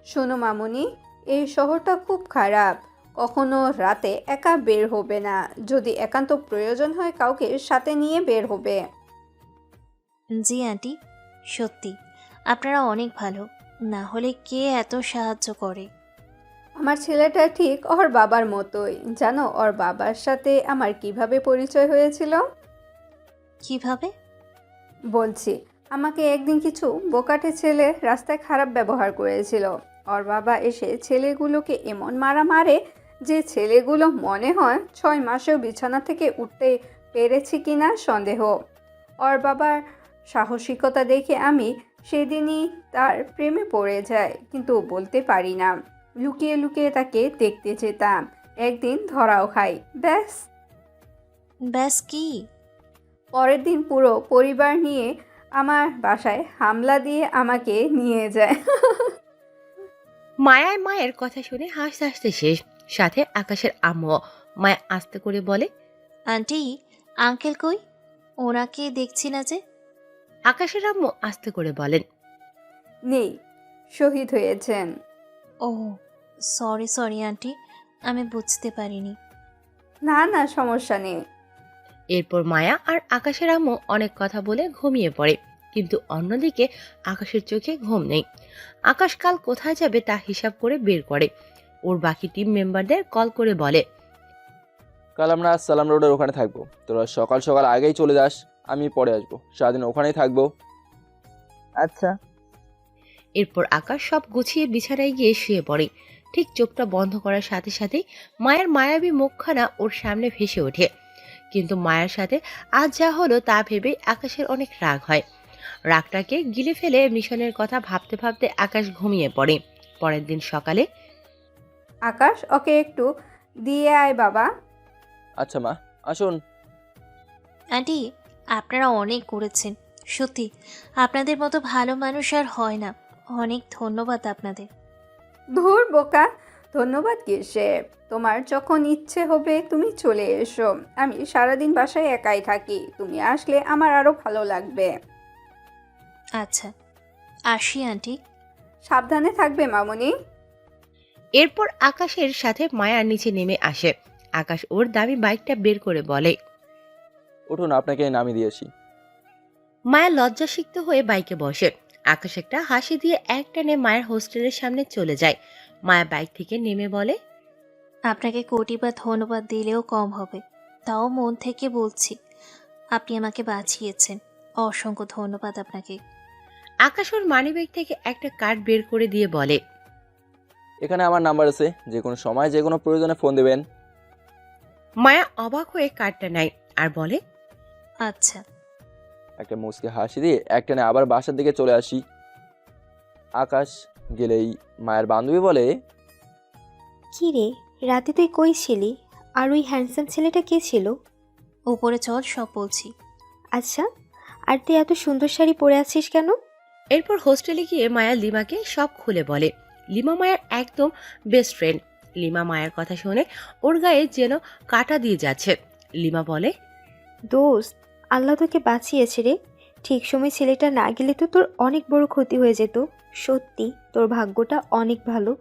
শোনো মামুনি, এই শহরটা খুব খারাপ, কখনো রাতে একা বের হবে না, যদি একান্ত প্রয়োজন হয় কাউকে সাথে নিয়ে বের হবে। জি আন্টি, সত্যি আপনারা অনেক ভালো, না হলে কে এত সাহায্য করে। আমার ছেলেটা ঠিক ওর বাবার মতোই, জানো ওর বাবার সাথে আমার কিভাবে পরিচয় হয়েছিল? কিভাবে? বলছি, আমাকে একদিন কিছু বোকাটে ছেলে রাস্তায় খারাপ ব্যবহার করেছিল। ওর বাবা এসে ছেলেগুলোকে এমন মারা মারে যে ছেলেগুলো মনে হয় 6 মাসেও বিছানা থেকে উঠতে পেরেছি কিনা সন্দেহ। ওর বাবার সাহসিকতা দেখে আমি সেদিনই তার প্রেমে পড়ে যাই, কিন্তু বলতে পারি না। লুকিয়ে লুকিয়ে তাকে দেখতে যেতাম, একদিন ধরাও খাই। ব্যাস। ব্যাস কি? পরের দিন পুরো পরিবার নিয়ে আমার বাসায় হামলা দিয়ে আমাকে নিয়ে যায়। মায়ার মায়ের কথা শুনে হাসতে হাসতে শেষ, সাথে আকাশের আম্মু। মায়া আস্তে করে বলে, আন্টি, আঙ্কেল কই? ওনাকে দেখছি না যে। আকাশের আম্মু আস্তে করে বলেন, নেই, শহীদ হয়েছেন। ও সরি আন্টি, আমি বুঝতে পারিনি। না না, সমস্যা নেই। এরপর মায়া আর আকাশের আম্মু অনেক কথা বলে ঘুমিয়ে পড়ে। কিন্তু অন্যদিকে আকাশের চোখে ঘুম নেই। আকাশ কাল কোথায় যাবে তা হিসাব করে বের করে। ওর বাকি টিম মেম্বারদের কল করে বলে, কাল আমরা সালাম রোডের ওখানে থাকবো। তোরা সকাল সকাল আগেই চলে যাস, আমি পরে আসবো। সারাদিন ওখানেই থাকবো। আচ্ছা। এরপর আকাশ সব গুছিয়ে বিছানায় গিয়ে শুয়ে পড়ে। ঠিক চোখটা বন্ধ করার সাথে সাথেই মায়ের মায়াবী মুখখানা ওর সামনে ভেসে ওঠে। কিন্তু মায়ের সাথে আজ যা হলো তা ভেবে আকাশের অনেক রাগ হয়। রাগটাকে গিলে ফেলে মিশনের কথা ভাবতে ভাবতে আকাশ ঘুমিয়ে পড়ে। পরের দিন সকালে, আকাশ, ওকে একটু দিয়ে আয় বাবা। আচ্ছা মা, আসুন। আন্টি, আপনারা অনেক করেছেন, সত্যি আপনাদের মতো ভালো মানুষ আর হয় না। অনেক ধন্যবাদ আপনাদের। ধুর বোকা, ধন্যবাদ কিসে? তোমার যখন ইচ্ছে হবে তুমি চলে এসো। আমি সারাদিন বাসায় একাই থাকি, তুমি আসলে আমার আরো ভালো লাগবে। আচ্ছা, আসি আন্টি। সাবধানে থাকবে মামুনি। এরপর আকাশের সাথে মায়া নিচে নেমে আসে। আকাশ ওর দামি বাইকটা বের করে বলে, উঠুন, আপনাকে নামিয়ে দিয়েছি। মায়া লজ্জাসিক্ত হয়ে বাইকে বসে। আকাশ একটা হাসি দিয়ে একটানে মায়ের হোস্টেলের সামনে চলে যায়। মায়া বাইক থেকে নেমে বলে, আপনাকে কোটি বা ধন্যবাদ দিলেও কম হবে, তাও মন থেকে বলছি আপনি আমাকে বাঁচিয়েছেন। অসংখ্য ধন্যবাদ আপনাকে। আকাশ ওর মানিব্যাগ থেকে একটা কার্ড বের করে দিয়ে বলে, এখানে আমার নাম্বার আছে, যে কোনো সময় যে কোনো প্রয়োজনে ফোন দেবেন। মায়া অবাক হয়ে কার্ডটা নেয় আর বলে, আচ্ছা। একটা মুচকি হাসি দিয়ে একটানে আবার বাসার দিকে চলে আসি। আকাশ গেলেই মায়ের বান্ধবী বলে, কি রে, রাতে তুই কই ছিলি? আর ওই হ্যান্ডসাম ছেলেটা কে ছিল? উপরে চল, সব বলছি। আচ্ছা, আর তুই এত সুন্দর শাড়ি পরে আছিস কেন? এরপর হোস্টেলে গিয়ে মায়া লিমাকে সব খুলে বলে। লিমা মায়ের একদম বেস্ট ফ্রেন্ড। লিমা মায়ের কথা শুনে ওর গায়ে যেন কাটা দিয়ে যাচ্ছে। লিমা বলে, দোস্ত, আল্লাহ তোকে বাঁচিয়েছে রে। ঠিক সময় ছেলেটা না গেলে তো তোর অনেক বড় ক্ষতি হয়ে যেত। সত্যি তোর ভাগ্যটা অনেক ভালো।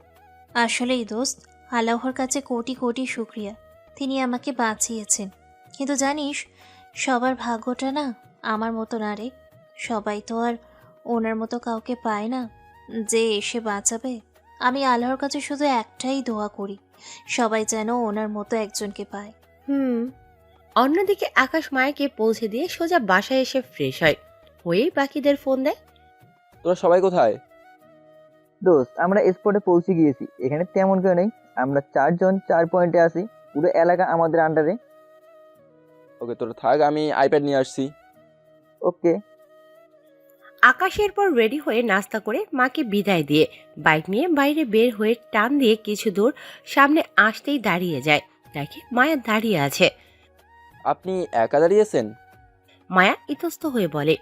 আসলেই দোস্ত, আল্লাহর কাছে কোটি কোটি শুক্রিয়া, তিনি আমাকে বাঁচিয়েছেন। কিন্তু জানিস, সবার ভাগ্যটা না আমার মতো না রে। সবাই তো আর ওনার মতো কাউকে পায় না যে এসে বাঁচাবে। আমি আল্লাহর কাছে শুধু একটাই দোয়া করি, সবাই যেন ওনার মতো একজনকে পায়। অন্যদিকে আকাশ মায়াকে পৌঁছে দিয়ে সোজা বাসায় এসে ফ্রেশ হয়েই বাকিদের ফোন দেয়। তোরা সবাই কোথায়? দোস্ত, আমরা স্পটে পৌঁছে গিয়েছি। এখানে তেমন কেউ নেই। আমরা 4 জন 4 পয়েন্টে আছি। পুরো এলাকা আমাদের আন্ডারে। ওকে, তোরা থাক, আমি আইপ্যাড নিয়ে আসছি। ওকে। আকাশের পর রেডি হয়ে নাস্তা করে মাকে বিদায় দিয়ে বাইক নিয়ে বাইরে বের হয়ে টান দিয়ে কিছু দূর সামনে আসতেই দাঁড়িয়ে যায়। দেখে মায়া দাঁড়িয়ে আছে। আপনি একা দাঁড়িয়েছেন? মায়া ইতস্ত হয়ে বলে,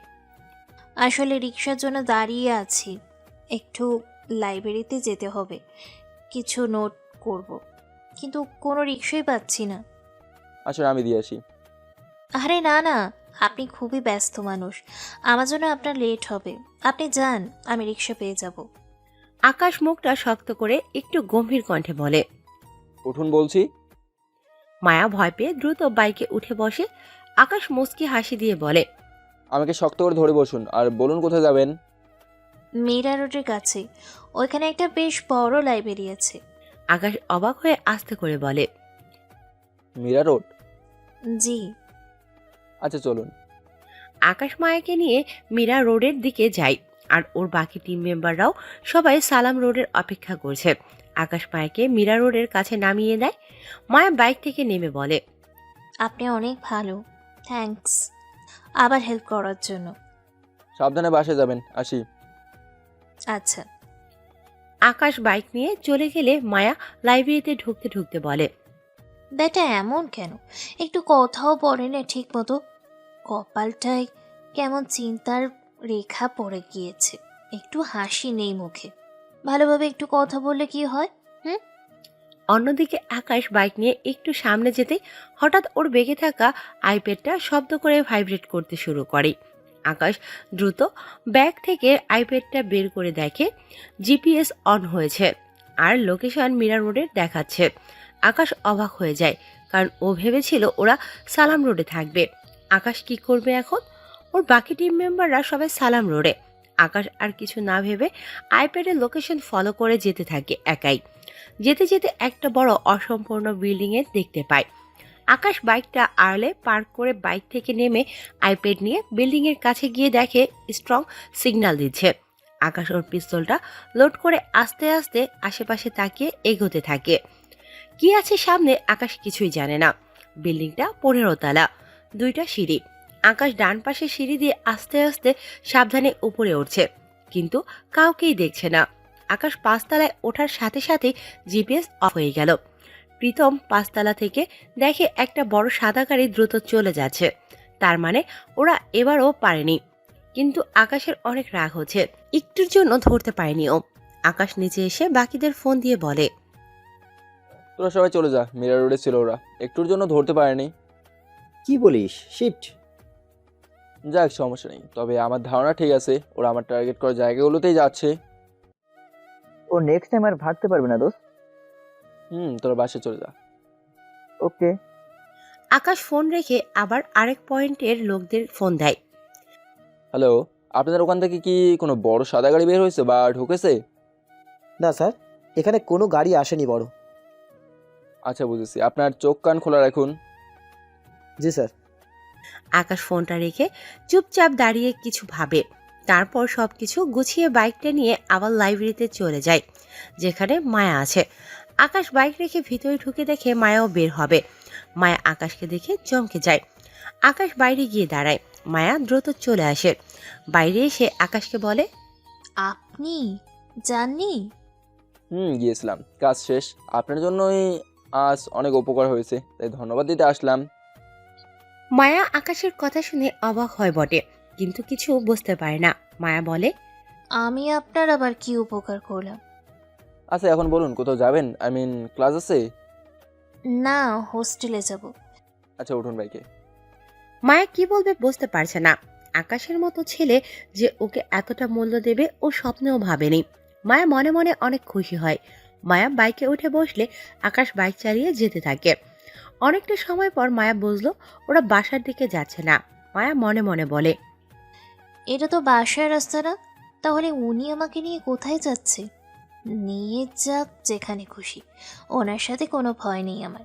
আসলে রিক্সার জন্য দাঁড়িয়ে আছি, একটু লাইব্রেরিতে যেতে হবে, কিছু নোট করব, কিন্তু কোনো রিক্সাই পাচ্ছি না। আসলে আমি দিয়ে আসি। আরে না না, আপনি খুবই ব্যস্ত মানুষ, আমার জন্য আপনার লেট হবে। আপনি যান, আমি রিক্সা পেয়ে যাব। আকাশ মুখটা শক্ত করে একটু গম্ভীর কণ্ঠে বলে। উঠুন বলছি। মায়া ভয় পেয়ে দ্রুত বাইকে উঠে বসে। আকাশ মুচকি হাসি দিয়ে বলে, আমাকে শক্ত করে ধরে বসুন আর বলুন কোথায় যাবেন। মীরা রোডের কাছে, ওইখানে একটা বেশ বড় লাইব্রেরি আছে। আকাশ অবাক হয়ে আস্তে করে বলে, মীরা রোড? জি। আচ্ছা চলুন। আকাশ মায়াকে নিয়ে মীরা রোডের দিকে যায় আর ওর বাকি টিম মেম্বাররাও সবাই সালাম রোডের অপেক্ষা করছে। আকাশ মায়াকে মীরা রোডের কাছে নামিয়ে দেয়। মায়া বাইক থেকে নেমে বলে, আপনি অনেক ভালো, থ্যাঙ্কস আবার হেল্প করার জন্য। সাবধানে বাসে যাবেন, আসি। আচ্ছা। আকাশ বাইক নিয়ে চলে গেলে মায়া লাইব্রেরিতে ঢুকতে ঢুকতে বলে, বেটা এমন কেন, একটু কথাও বলে না ঠিক মতো। কপালটায় কেমন চিন্তার রেখা পড়ে গিয়েছে, একটু হাসি নেই মুখে। ভালোভাবে একটু কথা বললে কি হয়? অন্যদিকে আকাশ বাইক নিয়ে একটু সামনে যেতে হঠাৎ ওর বেগে থাকা আইপ্যাডটা শব্দ করে ভাইব্রেট করতে শুরু করে। আকাশ দ্রুত ব্যাগ থেকে আইপ্যাডটা বের করে দেখে জিপিএস অন হয়েছে আর লোকেশন মীরা রোডের দেখাচ্ছে। আকাশ অবাক হয়ে যায়, কারণ ও ভেবেছিল ওরা সালাম রোডে থাকবে। আকাশ কি করবে এখন? ওর বাকি টিম মেম্বাররা সবাই সালাম রোডে। আকাশ আর কিছু না ভেবে আইপ্যাডের লোকেশন ফলো করে যেতে থাকে একাই। যেতে যেতে একটা বড় অসম্পূর্ণ বিল্ডিংয়ে দেখতে পায়। আকাশ বাইকটা আড়লে পার্ক করে বাইক থেকে নেমে আইপ্যাড নিয়ে বিল্ডিংয়ের কাছে গিয়ে দেখে স্ট্রং সিগন্যাল দিচ্ছে। আকাশ ওর পিস্তলটা লোড করে আস্তে আস্তে আশেপাশে তাকিয়ে এগোতে থাকে। কি আছে সামনে আকাশ কিছুই জানে না। বিল্ডিংটা 15 তলা, 2টা সিঁড়ি। আকাশ ডান পাশে সিঁড়ি দিয়ে আস্তে আস্তে সাবধানে উপরে উঠছে, কিন্তু কাউকেই দেখছে না। আকাশ 5 তলায় ওঠার সাথে সাথে জিপিএস অফ হয়ে গেল। প্রীতম 5 তলা থেকে দেখে একটা বড় সাদা গাড়ি দ্রুত চলে যাচ্ছে। তার মানে ওরা এবারও পারেনি। কিন্তু আকাশের অনেক রাগ হচ্ছে, একটুর জন্য ধরতে পারেনি ও। আকাশ নিচে এসে বাকিদের ফোন দিয়ে বলে, তোরা সবাই চলে যা, মীরা রোডে ছিল ওরা, একটুর জন্য ধরতে পারেনি। কি বলিস? শিট। যাক, সমস্যা নেই, তবে আমার ধারণা ঠিক আছে, ওরা আমার টার্গেট করা জায়গাগুলোতেই যাচ্ছে। ও নেক্সট টাইম আর ভাগতে পারবে না দোস্ত। তোরা বাসে চলে যা। ওকে। আকাশ ফোন রেখে আবার আরেক পয়েন্টের লোকদের ফোন দেয়। হ্যালো, আপনাদের ওখান থেকে কি কোনো বড় সাদা গাড়ি বের হয়েছে বা ঢুকেছে? না স্যার, এখানে কোনো গাড়ি আসেনি বড়। আচ্ছা, বুঝেছি। আপনার চোখ কান খোলা রাখুন। জি স্যার। আকাশ ফোনটা রেখে চুপচাপ দাঁড়িয়ে কিছু ভাবে। তারপর সবকিছু গুছিয়ে বাইকটা নিয়ে আবার লাইব্রেরিতে চলে যায়, যেখানে মায়া আছে। আকাশ বাইক রেখে ভিতরে ঢুকে দেখে মায়াও বের হবে। মায়া আকাশকে দেখে চমকে যায়। আকাশ বাইরে গিয়ে দাঁড়ায়। মায়া দ্রুত চলে আসে। বাইরে এসে আকাশকে বলে, আপনি জাননি? গিয়েছিলাম, কাজ শেষ। আপনার জন্যই আজ অনেক উপকার হয়েছে, তাই ধন্যবাদ দিতে আসলাম। মায়া আকাশের কথা শুনে অবাক হয় বটে, কিন্তু কিছু বুঝতে পারে না। মায়া বলে, আমি আপনার আবার কি উপকার করলাম? আচ্ছা, এখন বলুন, কোথাও যাবেন? ক্লাস আছে? না, হোস্টেলে যাব। আচ্ছা, উঠুন বাইকে। মায়া কি বলবে বুঝতে পারছে না। আকাশের মতো ছেলে যে ওকে এতটা মূল্য দেবে ও স্বপ্নেও ভাবেনি। মায়া মনে মনে অনেক খুশি হয়। মায়া বাইকে উঠে বসলে আকাশ বাইক চালিয়ে যেতে থাকে। অনেকটা সময় পর মায়া বুঝলো ওরা বাসার দিকে যাচ্ছে না। মায়া মনে মনে বলে, এটা তো বাসার রাস্তা না, তাহলে উনি আমাকে নিয়ে কোথায় যাচ্ছে? নিয়ে যাক যেখানে খুশি, ওনার সাথে কোনো ভয় নেই আমার।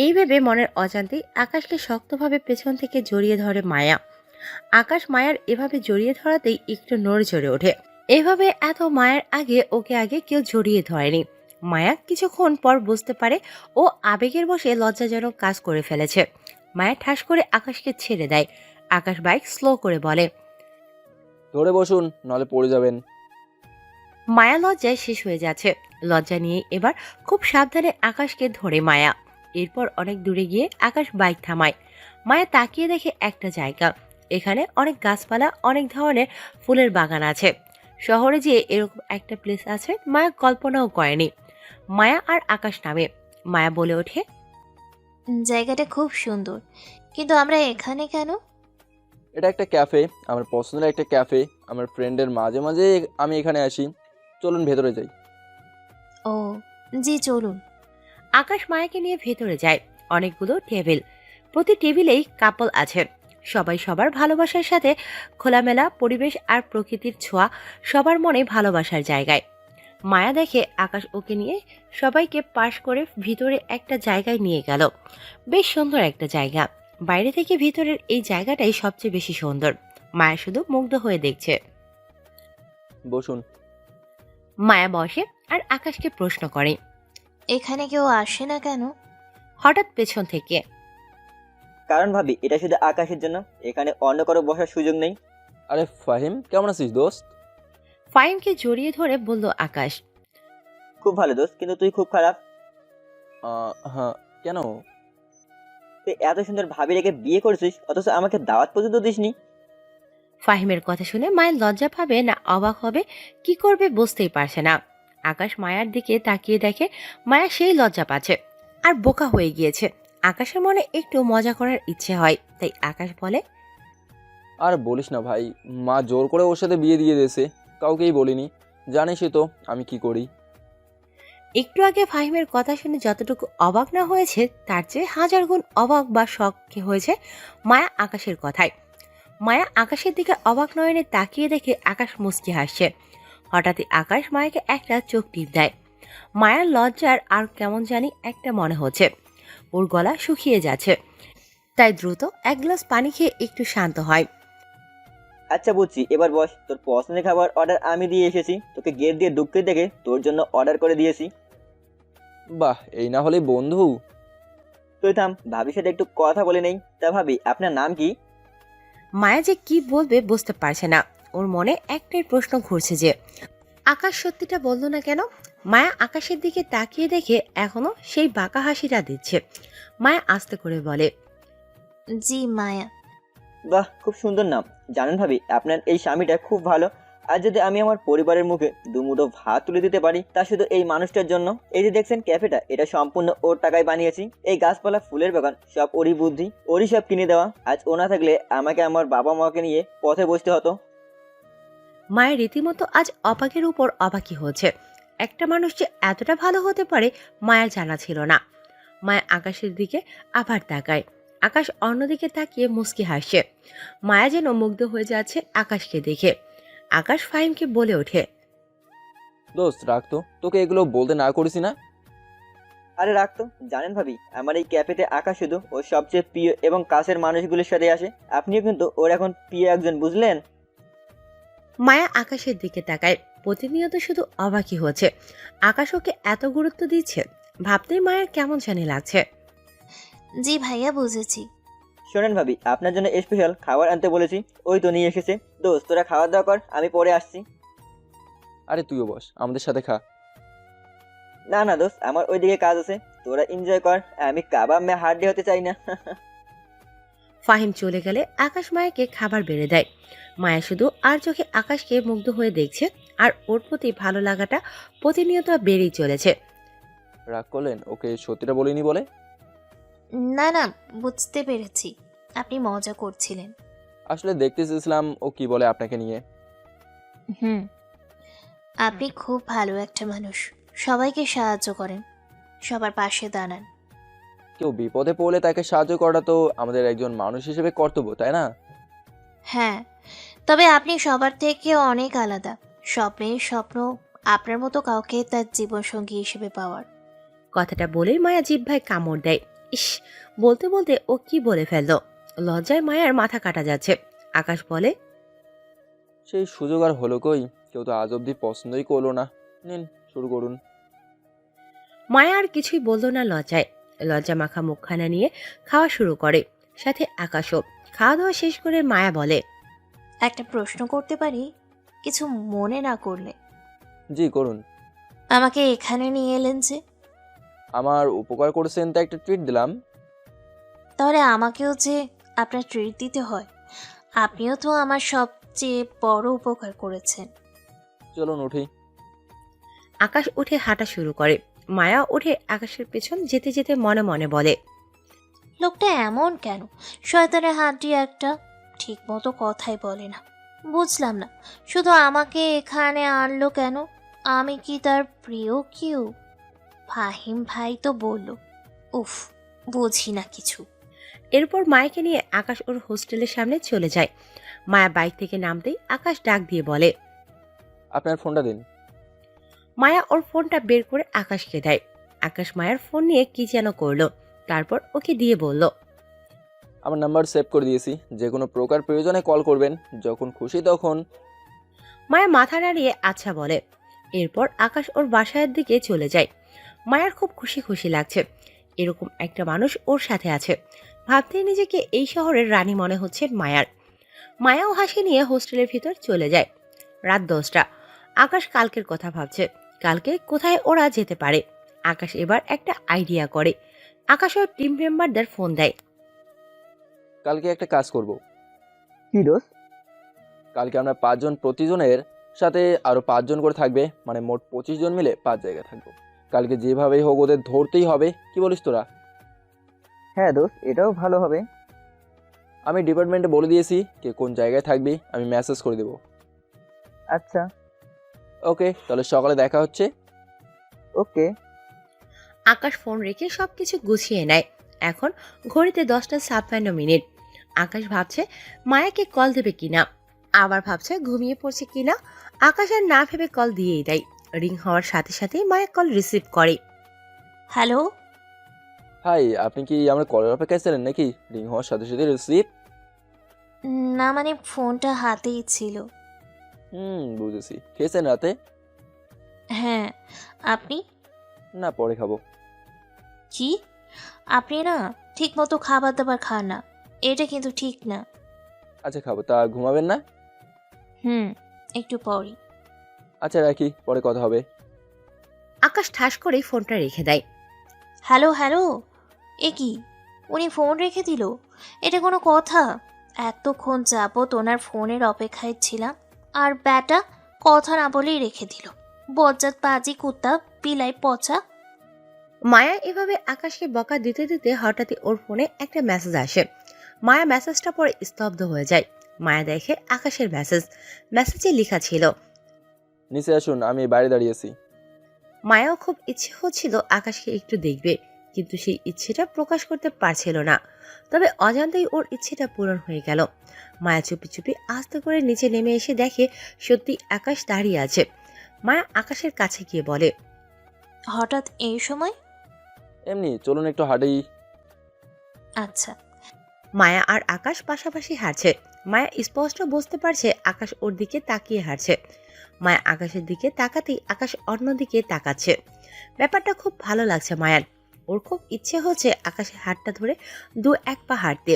এই ভেবে মনের অজান্তেই আকাশকে শক্তভাবে পেছন থেকে জড়িয়ে ধরে মায়া। আকাশ মায়ার এভাবে জড়িয়ে ধরাতেই একটু নড়ে চড়ে ওঠে। এভাবে এত মায়ের ওকে আগে কেউ জড়িয়ে ধরেনি। মায়া কিছুক্ষণ পর বুঝতে পারে ও আবেগের বসে লজ্জাজনক কাজ করে ফেলেছে। মায়া ঠাস করে আকাশকে ছেড়ে দেয়। আকাশ বাইক স্লো করে বলে, ধরে বসুন, নলে পড়ে যাবেন। মায়া লজ্জায় শেষ হয়ে যাচ্ছে। লজ্জা নিয়ে এবার খুব সাবধানে আকাশকে ধরে মায়া। এরপর অনেক দূরে গিয়ে আকাশ বাইক থামায়। মায়া তাকিয়ে দেখে একটা জায়গা। এখানে অনেক গাছপালা, অনেক ধরনের ফুলের বাগান আছে। শহরে যে এরকম একটা প্লেস আছে মায়া কল্পনাও করেনি। মায়া আর আকাশ নামে। মায়া বলে ওঠে, জায়গাটা খুব সুন্দর, কিন্তু আমরা এখানে কেন? এটা একটা ক্যাফে, আমার পছন্দের একটা ক্যাফে। আমার ফ্রেন্ডের মাঝে মাঝে আমি এখানে আসি। চলুন ভেতরে যাই। ও জি, চলুন। আকাশ মায়াকে নিয়ে ভেতরে যায়। অনেকগুলো টেবিল, প্রতি টেবিলেই কাপল আছে। সবাই সবার ভালোবাসার সাথে খোলামেলা পরিবেশ আর প্রকৃতির ছোঁয়া সবার মনে ভালোবাসার জায়গায়। মায়া দেখে আকাশ ওকে নিয়ে সবাইকে পাশ করে ভিতরে একটা জায়গায় নিয়ে গেল। বেশ সুন্দর একটা জায়গা। বাইরে থেকে ভিতরের এই জায়গাটাই সবচেয়ে বেশি সুন্দর। মায়া শুধু মুগ্ধ হয়ে দেখছে। বসুন। মায়া বসে আর আকাশকে প্রশ্ন করে, এখানে কেউ আসে না কেন? হঠাৎ পেছন থেকে, কারণ ভাবি এটা শুধু আকাশের জন্য, এখানে অন্য কারো বসার সুযোগ নেই। আরে ফাহিম, কেমন আছিস দোস্ত? ফাহিমকে জড়িয়ে ধরে বলল আকাশ, খুব ভালো দোস্ত, কিন্তু তুই খুব খারাপ। হ্যাঁ, কেন? তুই এত সুন্দর ভাবি রেখে বিয়ে করেছিস, অথচ আমাকে দাওয়াত পর্যন্ত দিসনি। ফাহিমের কথা শুনে মায়ের লজ্জা পাবে না অবাক হবে কি করবে বুঝতেই পারছে না। আকাশ মায়ার দিকে তাকিয়ে দেখে মায়া সেই লজ্জা পাচ্ছে আর বোকা হয়ে গিয়েছে। আকাশের মনে একটু মজা করার ইচ্ছে হয়, তাই আকাশ বলে, আর বলিস না ভাই, মা জোর করে ওর সাথে বিয়ে দিয়ে দিয়েছে, কাউকেই বলিনি। জানিসই তো আমি কি করি। একটু আগে ফাহিমের কথা শুনে যতটুকু অবাক না হয়েছে তার চেয়ে হাজার গুণ অবাক বা শখ হয়েছে মায়া আকাশের কথায়। মায়া আকাশের দিকে অবাক নয়নে তাকিয়ে দেখে আকাশ মুচকি হাসছে। হঠাৎই আকাশ মায়াকে একটা চোখ টিপ দেয়। মায়ার লজ্জার আর কেমন জানি একটা মনে হচ্ছে। ওর গলা শুকিয়ে যাচ্ছে, তাই দ্রুত এক গ্লাস পানি খেয়ে একটু শান্ত হয়। আচ্ছা বুঝছি, এবার বস। তোর পছন্দের খাবার অর্ডার আমি দিয়ে এসেছি, তোকে গেট দিয়ে ঢুকতে দেখে তোর জন্য অর্ডার করে দিয়েছি। বাহ, এই না হলে বন্ধু। তুই থাম, ভাবির সাথে একটু কথা বলে নেই। তা ভাবি, আপনার নাম কি? মায়া যে কি বলবে বুঝতে পারছে না। ওর মনে একটাই প্রশ্ন ঘুরছে যে আকাশ সত্যিটা বলল না কেন। মায়া আকাশের দিকে তাকিয়ে দেখে এখনো সেই বাঁকা হাসিটা দিচ্ছে। মায়া আস্তে করে বলে, জি মায়া। বাহ, খুব সুন্দর নাম। জানেন ভাবি, আপনার এই স্বামীটা খুব ভালো। আর যদি আমি আমার পরিবারের মুখে দুমুঠো ভাত তুলে দিতে পারি, তা শুধু এই মানুষটার জন্য। এই যে দেখছেন ক্যাফেটা, এটা সম্পূর্ণ ওর টাকায় বানিয়েছি। এই গাছপালা, ফুলের বাগান সব ওরই বুদ্ধি, ওরই সব কিনে দেওয়া। আজ ও না থাকলে আমাকে আমার বাবা মাকে নিয়ে পথে বসতে হতো। মায়ের রীতিমতো আজ অবাকের উপর অবাকই হচ্ছে। একটা মানুষ যে এতটা ভালো হতে পারে মায়ের জানা ছিল না। মায়া আকাশের দিকে আবার তাকায়। আকাশ অন্যদিকে তাকিয়ে মুচকি হাসছে। মায়া যেন মুগ্ধ হয়ে যাচ্ছে আকাশকে দেখে। আকাশ ফাহিমকে বলে ওঠে, দোস্ত রাখ তো, তোকে এগুলো বলতে না করেছি না? আরে রাখতো, জানেন ভাবি আমার এই ক্যাফেতে আকাশ শুধু ওর সবচেয়ে প্রিয় এবং কাছের মানুষগুলোর সাথে আসে। আপনিও কিন্তু ওর এখন প্রিয় একজন, বুঝলেন? মায়া আকাশের দিকে তাকায়। প্রতিনিয়ত শুধু অবাকই হচ্ছে, আকাশ ওকে এত গুরুত্ব দিচ্ছে। ভাবতেই মায়ের কেমন জানি লাগছে। জি ভাইয়া, বুঝেছি। শোনেন ভাবি, আপনার জন্য স্পেশাল খাবার আনতে বলেছি, ওই তো নিয়ে এসেছে। দোস্ত তোরা খাওয়া দাওয়া কর, আমি পরে আসছি। আরে তুইও বস, আমাদের সাথে খা। না না দোস্ত, আমার ওইদিকে কাজ আছে, তোরা এনজয় কর, আমি কাবাব মে হাড্ডি হতে চাই না। ফাহিম চলে গেলে আকাশ মায়াকে খাবার বেড়ে দেয়। মায়া শুধু আর চোখে আকাশকে মুগ্ধ হয়ে দেখছে, আর ওর প্রতি ভালো লাগাটা প্রতিনিয়ত বেড়েই চলেছে। রাগ করলেন ওকে সত্যিটা বলিনি বলে? না না, বুঝতে পেরেছি, আপনি মজা করছিলেন। আসলে দেখতে চেয়েছিলাম ও কি বলে আপনাকে নিয়ে। হুম, আপনি খুব ভালো একটা মানুষ, সবাইকে সাহায্য করেন, সবার পাশে দাঁড়ান। কেউ বিপদে পড়লে তাকে সাহায্য করাটা তো আমাদের একজন মানুষ হিসেবে কর্তব্য, তাই না? হ্যাঁ, তবে আপনি সবার থেকে অনেক আলাদা। সব মেয়ের স্বপ্ন আপনার মতো কাউকে তার জীবনসঙ্গী হিসেবে পাওয়ার। কথাটা বলেই মায়া জিহ্বায় কামড় দেয়। ইস, বলতে বলতে ও কি বলে ফেললো। লজ্জায় মায়ার মাথা কাটা যাচ্ছে। আকাশ বলে, সেই সুযোগ আর হলো কই? কেউ তো আজ অব্দি পছন্দই করলো না। নিন, শুরু করুন। মায়া আর কিছুই বলল না লজ্জায়। লজ্জা মাখা মুখখানা নিয়ে খাওয়া শুরু করে, সাথে আকাশও। খাওয়া দাওয়া শেষ করে মায়া বলে, একটা প্রশ্ন করতে পারি, কিছু মনে না করলে? জি করুন। আমাকে এখানে নিয়ে এলেন যে? আমার উপকার করেছেন তা একটা ট্রিট দিলাম। তাহলে আমাকেও যে আপনার ট্রিট দিতে হয়? আপনিও তো আমার সবচেয়ে বড় উপকার করেছেন। চলুন উঠি। আকাশ উঠে হাঁটা শুরু করে। মায়া উঠে আকাশের পেছন যেতে যেতে মনে মনে বলে, লোকটা এমন কেন? শয়তানের হাড্ডি একটা, ঠিক মতো কথাই বলে না। বুঝলাম না, শুধু আমাকে এখানে আনলো কেন? আমি কি তার প্রিয় কেউ? ফাহিম ভাই তো বলল। উফ, বুঝি না কিছু। এরপর মায়াকে নিয়ে আকাশ ওর হোস্টেলের সামনে চলে যায়। মায়া বাইক থেকে নামতেই আকাশ ডাক দিয়ে বলে, আপনার ফোনটা দিন। মায়া ওর ফোনটা বের করে আকাশকে দেয়। আকাশ মায়ার ফোন নিয়ে কি যেন করলো, তারপর ওকে দিয়ে বলল, আমার নাম্বার সেভ করে দিয়েছি, যে কোনো প্রকার প্রয়োজনে কল করবেন, যখন খুশি তখন। মায়া মাথা নাড়িয়ে আচ্ছা বলে। এরপর আকাশ ওর বাসার দিকে চলে যায়। মায়ার খুব খুশি খুশি লাগছে, এরকম একটা মানুষ ওর সাথে আছে। ভাবতেই নিজেকে এই শহরের রানী মনে হচ্ছে মায়ার। মায়াও হাসি নিয়ে হোস্টেলের ভিতর চলে যায়। রাত 10টা। আকাশ কালকের কথা ভাবছে, কালকে কোথায় ওরা যেতে পারে। আকাশ এবার একটা আইডিয়া করে। আকাশ ওর টিম মেম্বারদের ফোন দেয়। কালকে একটা কাজ করব। কি দোস্ত? কালকে আমরা 5 জন, প্রতিজনের সাথে আরো 5 জন করে থাকবে, মানে মোট 25 জন মিলে 5 জায়গায় থাকবো। কালকে যেভাবেই হোক ওদের ধরতেই হবে, কি বলিস তোরা? হ্যাঁ দোস্ত, এটাও ভালো হবে। আমি ডিপার্টমেন্টে বলে দিয়েছি কে কোন জায়গায় থাকবি, আমি মেসেজ করে দেবো। আচ্ছা। ওকে, তাহলে সকালে দেখা হচ্ছে। ওকে। আকাশ ফোন রেখে সবকিছু গুছিয়ে নেয়। এখন ঘড়িতে 10:56। আকাশ ভাবছে মায়াকে কল দেবে কিনা, আবার ভাবছে ঘুমিয়ে পড়ছে কিনা। আকাশ আর না ভেবে কল দিয়েই দেয়। রিং হওয়ার সাথে সাথেই মায়া কল রিসিভ করে। হ্যালো। হাই, আপনি কি আমার কলের অপেক্ষায় ছিলেন নাকি? রিং হওয়ার সাথে সাথে রিসিভ? না মানে ফোনটা হাতেই ছিল। বুঝেছি। খেয়েছেন রাতে? হ্যাঁ, আপনি? না, পরে খাবো। কি? আপনি না ঠিক মতো খাবার দাবার খান না, এটা কিন্তু ঠিক না। আচ্ছা খাবো, তা ঘুমাবেন না? একটু পরই। আচ্ছা রাখি, পরে কথা হবে। আকাশ ঠাস করেই ফোনটা রেখে দেয়। হ্যালো হ্যালো, এ কি, উনি ফোন রেখে দিল? এটা কোনো কথা? এতক্ষণ যাবত ওনার ফোনের অপেক্ষায় ছিলাম, আর ব্যাটা কথা না বলেই রেখে দিল। বজ্জাত বাজি কুত্তা, বিলাই পচা। মায়া এভাবে আকাশকে বকা দিতে দিতে হঠাৎই ওর ফোনে একটা মেসেজ আসে। মায়া মেসেজটা পড়ে স্তব্ধ হয়ে যায়। মায়া দেখে আকাশের মেসেজ। মেসেজে লেখা ছিল, নিচে আসুন, আমি বাইরে দাঁড়িয়েছি। মায়াও খুব ইচ্ছে হচ্ছিল আকাশকে একটু দেখবে, কিন্তু সেই ইচ্ছেটা প্রকাশ করতে পারছিল না। তবে অজান্তেই ওর ইচ্ছেটা পূরণ হয়ে গেল। মায়া চুপি চুপি আস্তে করে নিচে নেমে এসে দেখে সত্যি আকাশ দাঁড়িয়ে আছে। মায়া আকাশের কাছে গিয়ে বলে, হঠাৎ এই সময়? এমনি চলুন একটু হাঁটি। আচ্ছা। মায়া আর আকাশ পাশাপাশি হাঁটছে। মায়া স্পষ্ট বুঝতে পারছে আকাশ ওর দিকে তাকিয়ে হাঁটছে। মায়া আকাশের দিকে তাকাতেই আকাশ অন্যদিকে তাকাচ্ছে। ব্যাপারটা খুব ভালো লাগছে মায়ার। ওর খুব ইচ্ছে হচ্ছে আকাশের হাতটা ধরে 2-1 পা হাঁটতে।